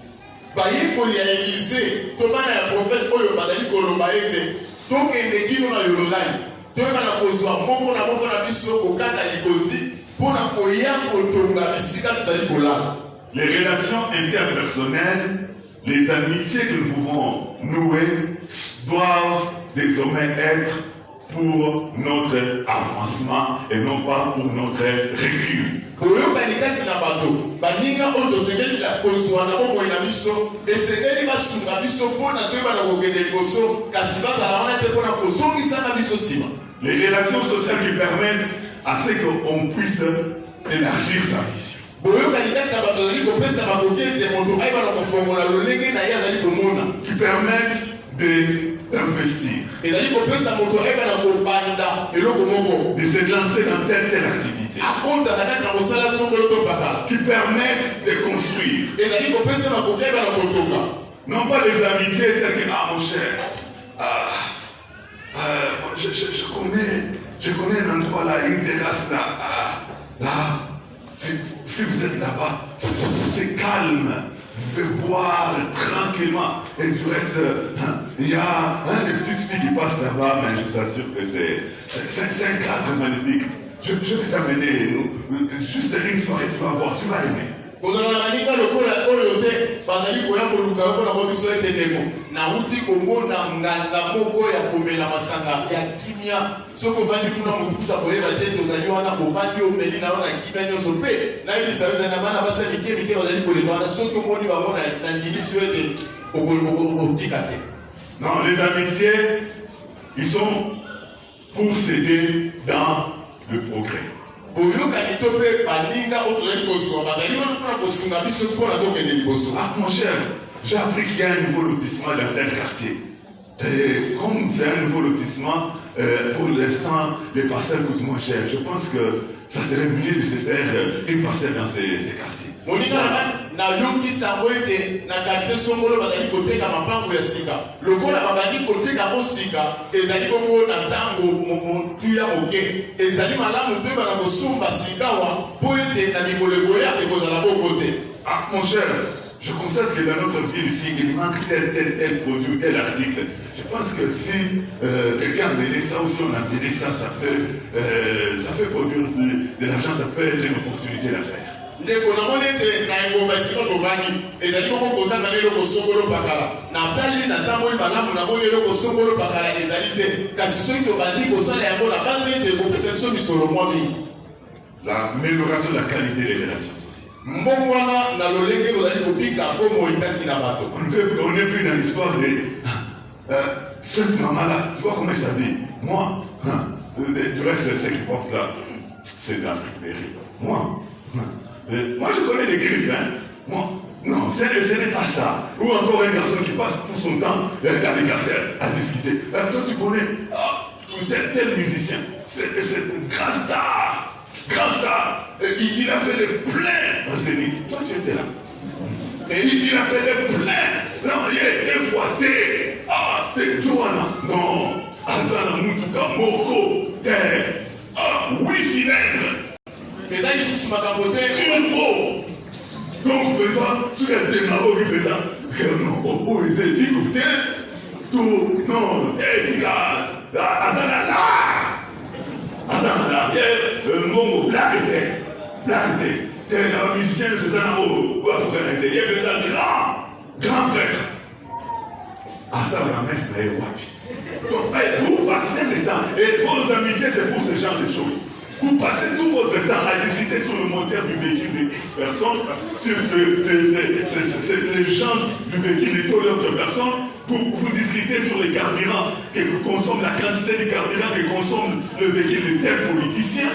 Les relations interpersonnelles, les amitiés que nous pouvons nouer doivent désormais être pour notre avancement et non pas pour notre recul. Les relations sociales qui permettent à ce qu'on puisse élargir sa vision. Qui permettent d'investir, de se lancer dans telle activité, qui permettent de construire. Non pas les amitiés telles que mon cher, je connais un endroit là, une terrasse là, là. si vous êtes là-bas, c'est calme. Vous pouvez boire tranquillement. Et du reste, il y a des petites filles qui passent là-bas, mais je vous assure que c'est un cadre magnifique. Je vais t'amener juste une soirée, tu vas voir, tu vas aimer. kozala na maninga lokola oyo te bazali koya koluka lokola kwa biso ete ndeko nauti komona nganda moko ya komela masanga ya kimia soki ovandi kuna motuta koyeba te tozali wana ovandi omeli na yo na kimia nyonso mpe nayebisa yo na bana basa mike mike bazali koleka wana soki omoni bango na ndimiso ete okotika te. Non, les amitiés, ils sont pour s'aider dans le progrès. Ah, mon cher, j'ai appris qu'il y a un nouveau lotissement dans tel quartier. Et comme c'est un nouveau lotissement, pour l'instant, les parcelles coûtent moins cher. Je pense que ça serait mieux de se faire une parcelle dans ces quartiers. Na yoki sango ete na quartier songolo bazali koteka mapango ya sika lokola babandi koteka ko sika ezali bongo na tango motu ya moke ezali malamu mpe bana kosumba sika wa po ete na mikolego ya ekozala bongo te. Ah, mon cher, je constate que dans notre ville ici, il manque tel produit, tel article. Je pense que si quelqu'un a donné ça ou si on a donné ça, ça peut produire de l'argent, ça peut être une opportunité d'affaires. ndeko namoni ete na engomba esika tovandi ezali koko kozanga na eloko songolo pakala na tali na ntango malamu namoni eloko songolo pakala ezali te kasi soki tobandi kosala yango na banza ete ekopesa biso misolo mwa mingi. L'amélioration de la qualité des relations. mbongo wana na lolenge ozali kobika bomo ekati na bato. On n'est plus dans l'histoire de cette maman-là, tu vois comment ça vit. Moi, du reste, ce qui porte là, c'est de l'Afrique des rives. Moi, je connais des griffes, hein. Moi, non, ce n'est pas ça. Ou encore un garçon qui passe tout son temps dans les quartiers à discuter. Toi, tu connais tel musicien. C'est un grand star. Grand star. Il a fait des pleins en Zénith. Toi, tu étais là. Et il a fait des pleins. Non, il est foité. Ah, t'es Johanna. Non. Azana Moutuka, Moko, Terre. Ah, 8 cylindres. Turbo. Donc, présent, tu es démagogue présent. Non, ils écoutent. Tout, non, Edgar, Azana là. Azana là, Mongo, l'arrêtez. T'es un musicien, c'est ça, il y a un grand prêtre. Azana, messe, mais wapi. Donc, vous passez le temps, et vos amitiés, c'est pour ce genre de choses. Vous passez tout votre temps à discuter sur le moteur du véhicule de X personnes, sur les gens du véhicule de d'autres personnes, vous discutez sur les carburants que consomme, la quantité de carburant que consomme le véhicule de tel politicien.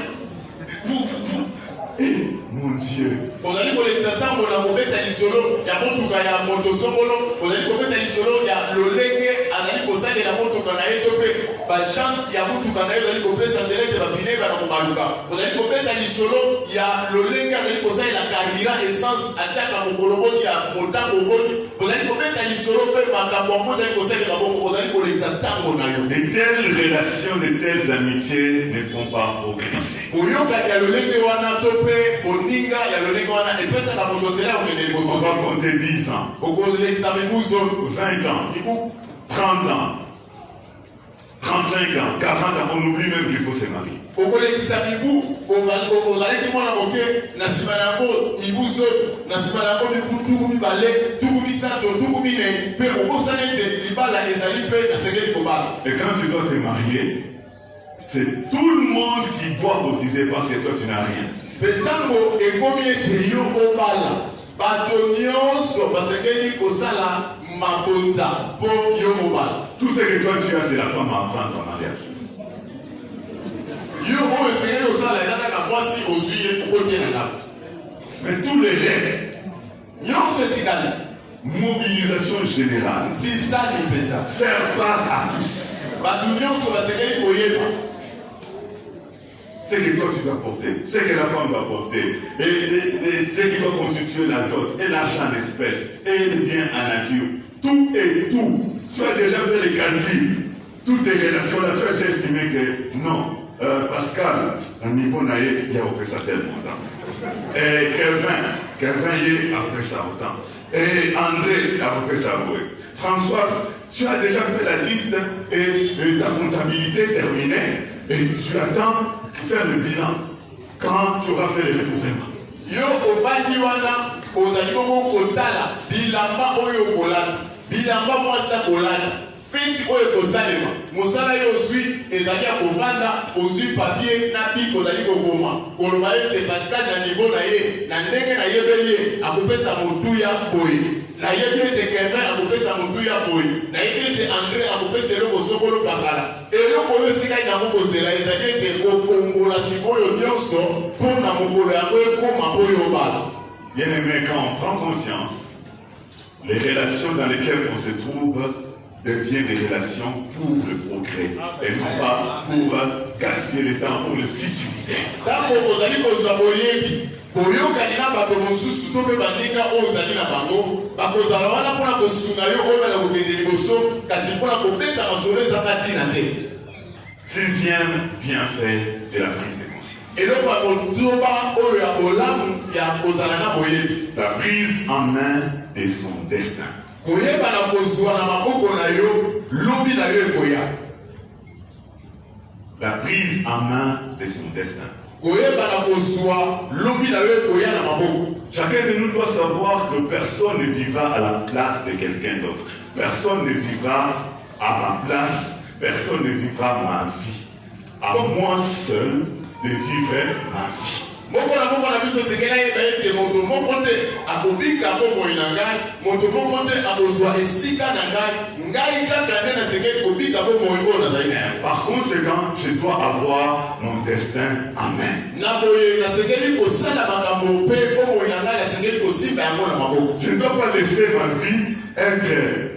Mon Dieu. Ozali kolekisa ntango na kobeta lisolo ya motuka ya moto songolo ozali kobeta lisolo ya lolenge azali kosalela motuka na ye to mpe bajante ya motuka na ye ozali kopesa ndelete bapine bana kobaluka ozali kobeta lisolo ya lolenge azali kosalela karibira essence atiaka mokolo moni ya motango moni ozali kobeta lisolo mpe makambo yango ozali kosalela bongo ozali kolekisa ntango na yo. De telles relations, de telles amitiés ne font pas progresser. Oyoka ya lolenge wana to mpe oninga ya lolenge wana epesaka moto nzela okende liboso. On va compter 10 ans, 20 ans, 30 ans, 35 ans, 40 ans, on oublie même qu'il faut se marier. okolekisa mibu ozalaki mwana moke na nsima na yango mibu zoto na nsima na yango mibu tuku mibale tuku misato tuku minei mpe okosala ete libala ezali mpe nasengeli kobala. Et quand tu dois te marier, c'est tout le monde qui doit cotiser parce que toi tu n'as rien. mpe ntango ekomi ete yo obala bato nyonso basengeli kosala mabonza mpo yo mobala. Tout ce que toi tu as, c'est la femme à prendre en mariage. yo oyo esengeli kosala eza kaka mwasi ozwi ye okotie na ndako. Mais tous les restes, nyonso etikali mobilisation générale, ntisali mpenza faire part à tous. bato nyonso basengeli koyeba Ce que toi tu dois porter, ce que la femme doit porter, et ce qui doit constituer la dot, et l'argent en espèces, et les biens en nature, tout et tout. Tu as déjà fait les calculs, toutes tes relations là, tu as déjà estimé que non, Pascal, un niveau naïf, il y a après ça tellement temps. Et Kevin, il y a après ça autant. Et André, il y a après ça oui. Françoise, tu as déjà fait la liste et ta comptabilité est terminée. Et tu attends de faire le bilan quand tu auras fait le recouvrement. Yo ovandi wana ozali bongo kotala bilamba oyo kolanda bilamba mwasi kolanda feti oyo kosalema mosala yo ozwi ezali ya kovanda ozwi papier na bik ozali kokoma koloba ete Pascal na niveau na ye na ndenge na yebeli ye akopesa motuya boye nayebi ete Kevin akopesa motuya boye nayebi ete André akopesa eloko sokolo bakala eloko oyo etikali nango kozela ezali ete kokongola sikoyo nyonso mpona mokolo yango ekoma oyo obala. Bien aimé, quand on prend conscience, les relations dans lesquelles on se trouve deviennent des relations pour le progrès et non pas pour gaspiller le temps pour le futilité. Tango ozali kozwa boyebi boyokani na bato mosusu to mpe baninga oyo ozali na bango bakozala wana mpona kosunga yo oyo bana kokende liboso kasi mpona kobeta masolo ezaka ntina te. Sixième bienfait de la prise de conscience. eloko ya kotoba oyo ya bolamu ya kozala na boyebi. La prise en main de son destin. koyeba na kozwa na maboko na yo lobi na yo ekoya. La prise en main de son destin. koyeba na kozwa lobi na yo ekoya na maboko. Chacun de nous doit savoir que personne ne vivra à la place de quelqu'un d'autre. Personne ne vivra à ma place, personne ne vivra ma vie. À moi seul de vivre ma vie. moko na biso sekela yeba ete moto moko te akobika bomoi na ngai moto moko te akozwa esika na ngai kaka nde nasekeli kobika bomoi oyo nazali na yango. Par conséquent, je dois avoir mon destin en main. na boye nasekeli kosala makambo mpe bomoi na ngai nasekeli kosimba yango na maboko. Je ne dois pas laisser ma vie être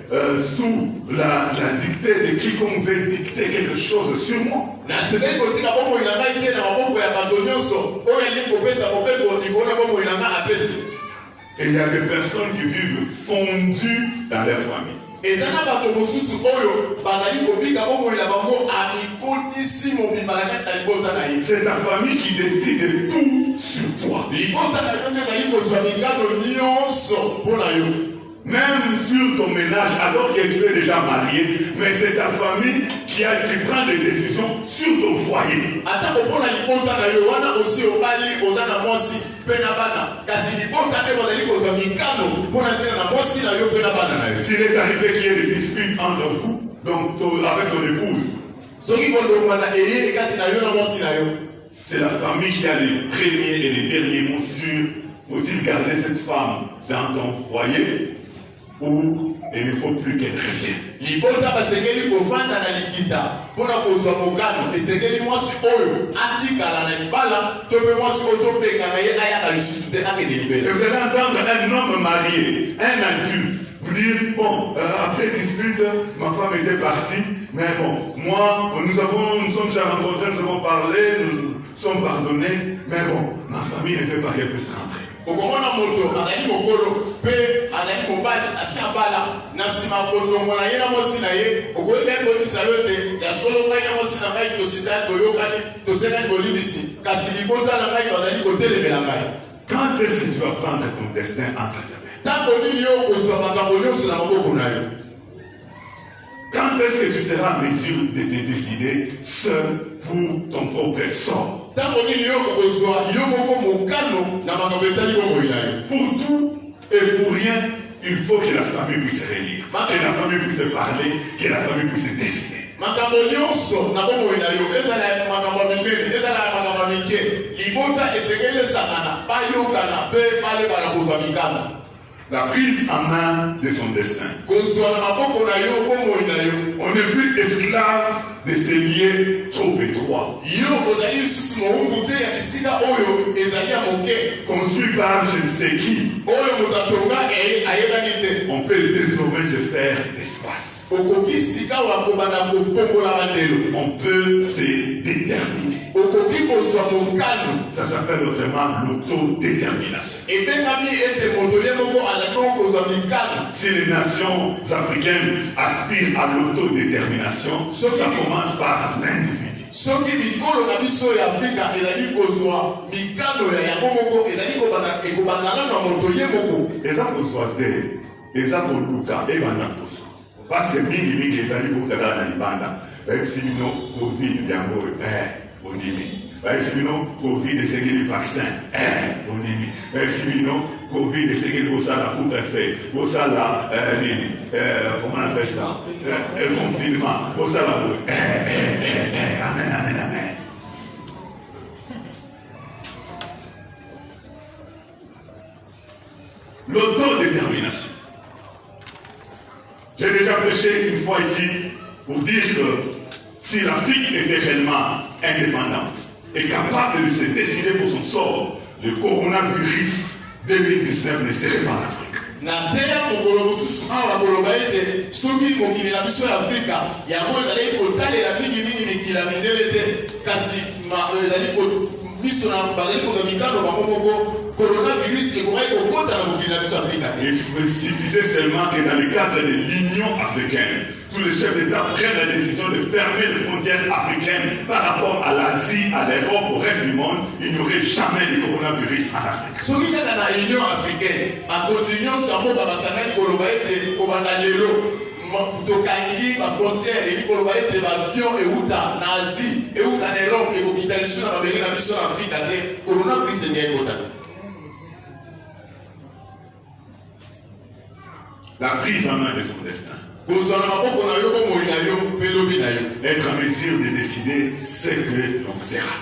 sous la dictée de quiconque veut dicter quelque chose sur moi. nasekeli kotika bomoi na ngai te na maboko ya bato nyonso oyo alingi kopesa mobeko likolo na bomoi na ngai apesi. Et il y a des personnes qui vivent fondues dans leur famille. eza na bato mosusu oyo bazali kobika bomoi na bango amikotisi mobimba na kati na libota na ye. C'est ta famille qui décide tout sur toi. libota na yo nde ezali kozwa mikano nyonso mpo na yo. Même sur ton ménage, alors que tu es déjà marié, mais c'est ta famille qui prend des décisions sur ton foyer. atako mpona libota na yo wana osi obali oza na mwasi mpe na bana kasi libota nde bazali kozwa mikano mpona ntina na mwasi na yo mpe na bana na yo. S'il est arrivé qu'il y ait des disputes entre vous, donc avec ton épouse, soki kondongwana eyeli kati na yo na mwasi na yo c'est la famille qui a les premiers et les derniers mots sur faut-il garder cette femme dans ton foyer ou il ne faut plus qu'elle revienne. libota basengeli kovanda na likita mpona kozwa mokano esengeli mwasi oyo atikala na libala to mpe mwasi oyo tobenga na ye ayaka lisusu te akende Et libela. vous allez entendre un homme marié, un adulte, vous dire, bon, après dispute, ma femme était partie, mais bon, moi, nous sommes déjà rencontrés, nous avons parlé, nous sommes pardonnés, mais bon, ma famille ne fait pas qu'elle puisse rentrer. okomona moto azali mokolo mpe azali mobali asi abala na nsima kondongo na ye na mwasi na ye okoyeba ebonisa yo te ya solo ngai na mwasi na ngai tositani toyokani tosengani bolimbisi kasi libota na ngai bazali kotelemela ngai. Quand est-ce que tu vas prendre ton destin entre tes mains? ntango nini yo kozwa makambo nyonso na maboko na yo? Quand est-ce que tu seras en mesure de te décider seul pour ton propre sort? ntango nini yo kokozwa yo moko mokano na makambo etali bomoi na yo? Pour tout et pour rien, il faut que la famille puisse se réunir, que la famille puisse se parler, que la famille puisse se décider. makambo nyonso na bomoi na yo ezala ya makambo ya minene ezala ya makambo ya mike libota esengeli esangana bayokana mpe balebana kozwa mikano. La prise en main de son destin. kozwa na maboko na yo bomoi na yo. On n'est plus esclave de ces liens trop étroits. yo ozali lisusu mowumbu te ya bisika oyo ezali ya moke Construit par je ne sais qui, oyo moto atonga ayebani te. on peut désormais se faire l'espace. okoki sika wa kobanda kofongola bandelo. On peut se déterminer. okoki kozwa mokano. Ça s'appelle autrement l'autodétermination. ebengami ete moto ye moko azali kozwa mikano. Si les nations africaines aspirent à l'autodétermination, ça commence par l'individu. soki mikolo na biso ya Afrika ezali kozwa mikano ya yango moko ezali ekobanda na moto ye moko eza kozwa te eza koluka ebanda koso parce mingi ezali kokutaka na libanda bayebisi bino covid yango ondimi bayebisi bino covid esengeli vaccin ondimi bayebisi bino covid esengeli kosala couvre-feu kosala nini comment on appelle ça confinement kosala amen. L'autodétermination. J'ai déjà prêché une fois ici pour dire que si l'Afrique était réellement indépendante et capable de se décider pour son sort, le coronavirus 2019 ne serait pas l'Afrique. Na teya mokolo mosusu awa koloba ete soki mokili na biso ya Afrika yango ezali kotalela mingi mikili ya mindele te kasi ezali miso na bazali kozwa mikano bango moko coronavirus ekoki kokota na mokili na biso Afrika. Il suffisait seulement que dans le cadre de l'Union africaine, tous les chefs d'État prennent la décision de fermer les frontières africaines par rapport à l'Asie, à l'Europe, au reste du monde, il n'y aurait jamais de coronavirus en Afrique. Soki kaka na Union africaine, bakonzi nyonso ya mboka basangani koloba ete kobanda lelo tokangi bafrontière eli koloba ete baavion euta na Asie, euta na Europe ekokita lisu na babeli na biso na Afrika te, coronavirus enge ekota. La prise en main de son destin. Être en mesure de décider ce que l'on sera.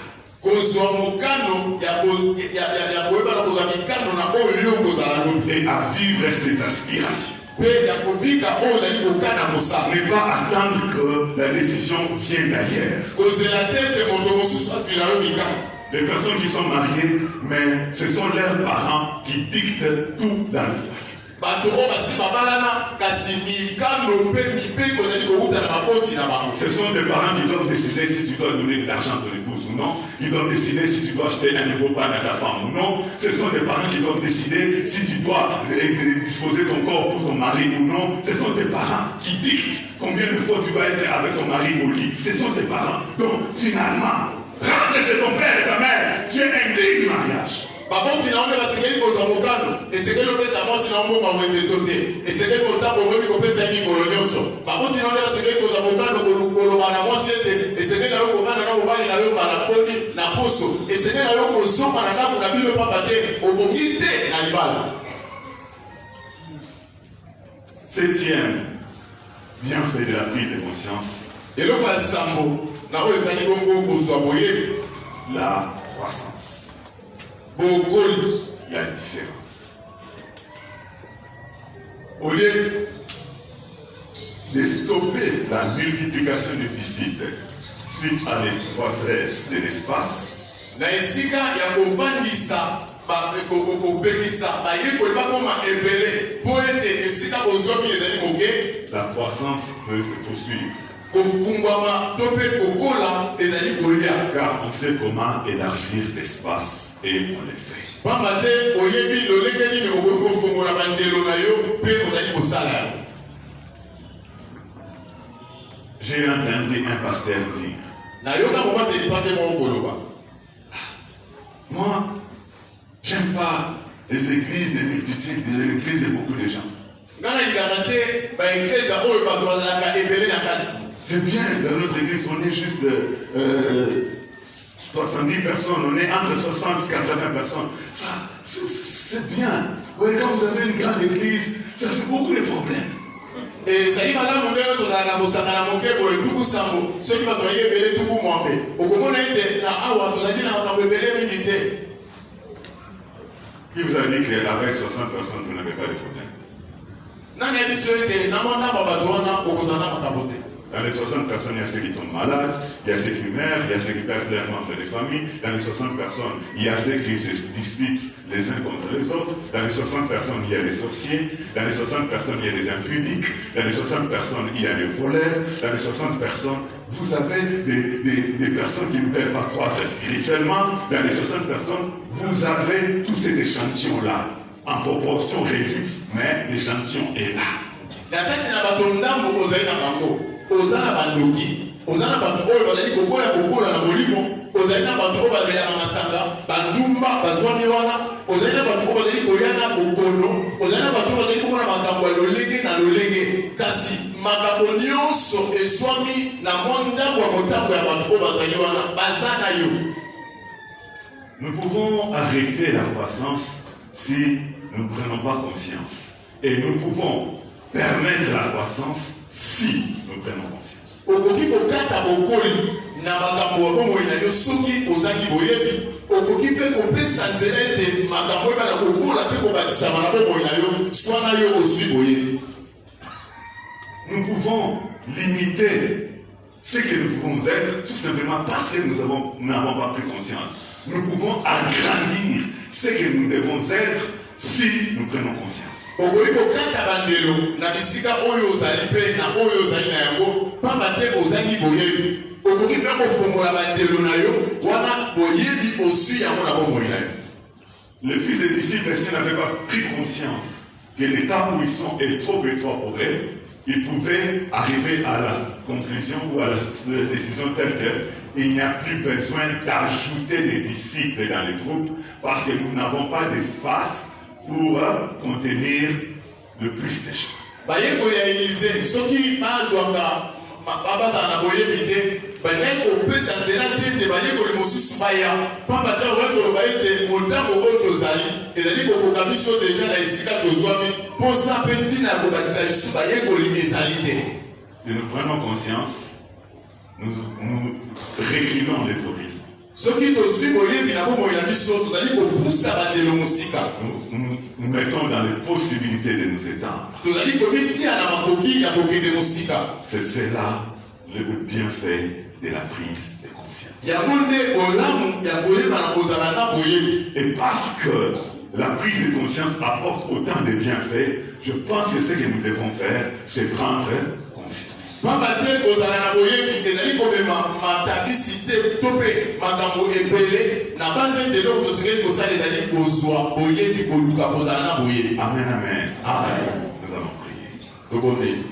Et à vivre ses aspirations. Ne pas attendre que la décision vienne d'ailleurs. Les personnes qui sont mariées, mais ce sont leurs parents qui dictent tout dans le foyer. Ce sont tes parents qui doivent décider si tu dois donner de l'argent à ton épouse ou non. Ils doivent décider si tu dois acheter un nouveau pain à ta femme ou non. Ce sont tes parents qui doivent décider si tu dois disposer ton corps pour ton mari ou non. Ce sont tes parents qui dictent combien de fois tu dois être avec ton mari au lit. Ce sont tes parents. Donc finalement, rentre chez ton père et ta mère. Tu es indigne du mariage. Baboti na onde basekeli kozwa mokano esekeli opesa mwasi na mbongo mwenzeto te esekeli kotambo okomi kopesa ye mikolo nyonso baboti na onde basekeli kozwa mokano koloba na mwasi ete esekeli na yo kovanda na mobali na yo mbala poni na poso esekeli na yo kozonga na ndako na bino papa te okoki te na libala. Septième bienfait de la prise de conscience. eloko ya sambo na oyo etali bongo kozwa boyebi la croissance. Il y a une différence. Au lieu de stopper la multiplication des disciples suite à l'étroitesse de l'espace, la croissance peut se poursuivre. Car on sait comment élargir l'espace. Et on le fait. J'ai entendu un pasteur dire, moi, j'aime pas les églises de multitudes, les églises de beaucoup de gens. C'est bien, dans notre église, on est juste 70 personnes, on est entre 60 et 80 personnes. Ça, c'est bien. Oui, quand vous avez une grande église, ça fait beaucoup de problèmes. Et ça y va là, mon père, tu as la bossa à la moquette pour le tout sambo. Ceux qui vont travailler, belé tout pour moi. Au moment où on était là, tu as dit là, on a belé milité. Qui vous a dit qu'avec 60 personnes, vous n'avez pas de problème? Non, il y a des choses qui n'ont pas de Dans les 60 personnes, il y a ceux qui tombent malades, il y a ceux qui meurent, il y a ceux qui perdent leurs membres de famille. Dans les 60 personnes, il y a ceux qui se disputent les uns contre les autres. Dans les 60 personnes, il y a des sorciers. Dans les 60 personnes, il y a des impudiques. Dans les 60 personnes, il y a des voleurs. Dans les 60 personnes, vous avez des personnes qui ne peuvent pas croître spirituellement. Dans les 60 personnes, vous avez tout cet échantillon-là, en proportion réduite, mais l'échantillon est là. La tête n'a pas ton âme aux Ozana Bandoki. ozana bato oyo bazali kokola kokola na molimo ozali na bato oyo babelaka masanga bandumba bazwami wana ozali na bato oyo bazali koya na bokono ozali na bato oyo bazali komona makambo ya lolenge na lolenge kasi makambo nyonso ezwami na mwa ndambo ya motambo ya bato oyo bazali wana baza na yo. Nous pouvons arrêter la croissance si nous ne prenons pas conscience. Et nous pouvons permettre la croissance si nous prenons conscience. Okoki kokata bokoli na makambo ya bomoi na yo soki ozangi boyebi okoki mpe kopesa nzela ete makambo ebana kokola mpe kobakisama na bomoi na yo swana yo ozwi boyebi. Nous pouvons limiter ce que nous pouvons être tout simplement parce que nous n'avons pas pris conscience. Nous pouvons agrandir ce que nous devons être si nous prenons conscience. Okoki kokata bandelo na bisika oyo ozali mpe na oyo ozali na yango pamba te ozangi boyebi okoki mpe kofongola bandelo na yo wana boyebi ozwi yango na bomoi na yo. Les fils des disciples, s'ils n'avaient pas pris conscience que l'état où ils sont est trop étroit pour eux, ils pouvaient arriver à la conclusion ou à la décision telle qu'il n'y a plus besoin d'ajouter des disciples dans les troupes parce que nous n'avons pas d'espace pour contenir le plus de gens. Bayekoli ya Élysée soki bazwaka babazala na boyebi te bayekoli kopesa nzela te ete bayekoli mosusu baya pamba te oyekoloba ete motango oyo tozali ezali kokoka biso deja na esika tozwami mposa mpe ntina ya kobakisa lisusu bayekoli ezali te. Si nous prenons conscience, nous reculons les horizons. Soki tozwi boyebi na bomoi na biso tozali kopusa bandelo mosika. Nous mettons dans les possibilités de nous étendre. Tozali komitia na makoki ya kokende mosika. C'est cela le bienfait de la prise de conscience. Yango nde olamu ya koyeba na kozala na boyebi. Et parce que la prise de conscience apporte autant de bienfaits, je pense que ce que nous devons faire, c'est prendre conscience. Pamba te kozala na boyebi ezali komema matabisi te to mpe makambo ebele na banze de eloko tosengeli kosala ezali kozwa boyebi koluka kozala na boyebi. Amen, amen. Amen. Nous allons prier. Tobondeli.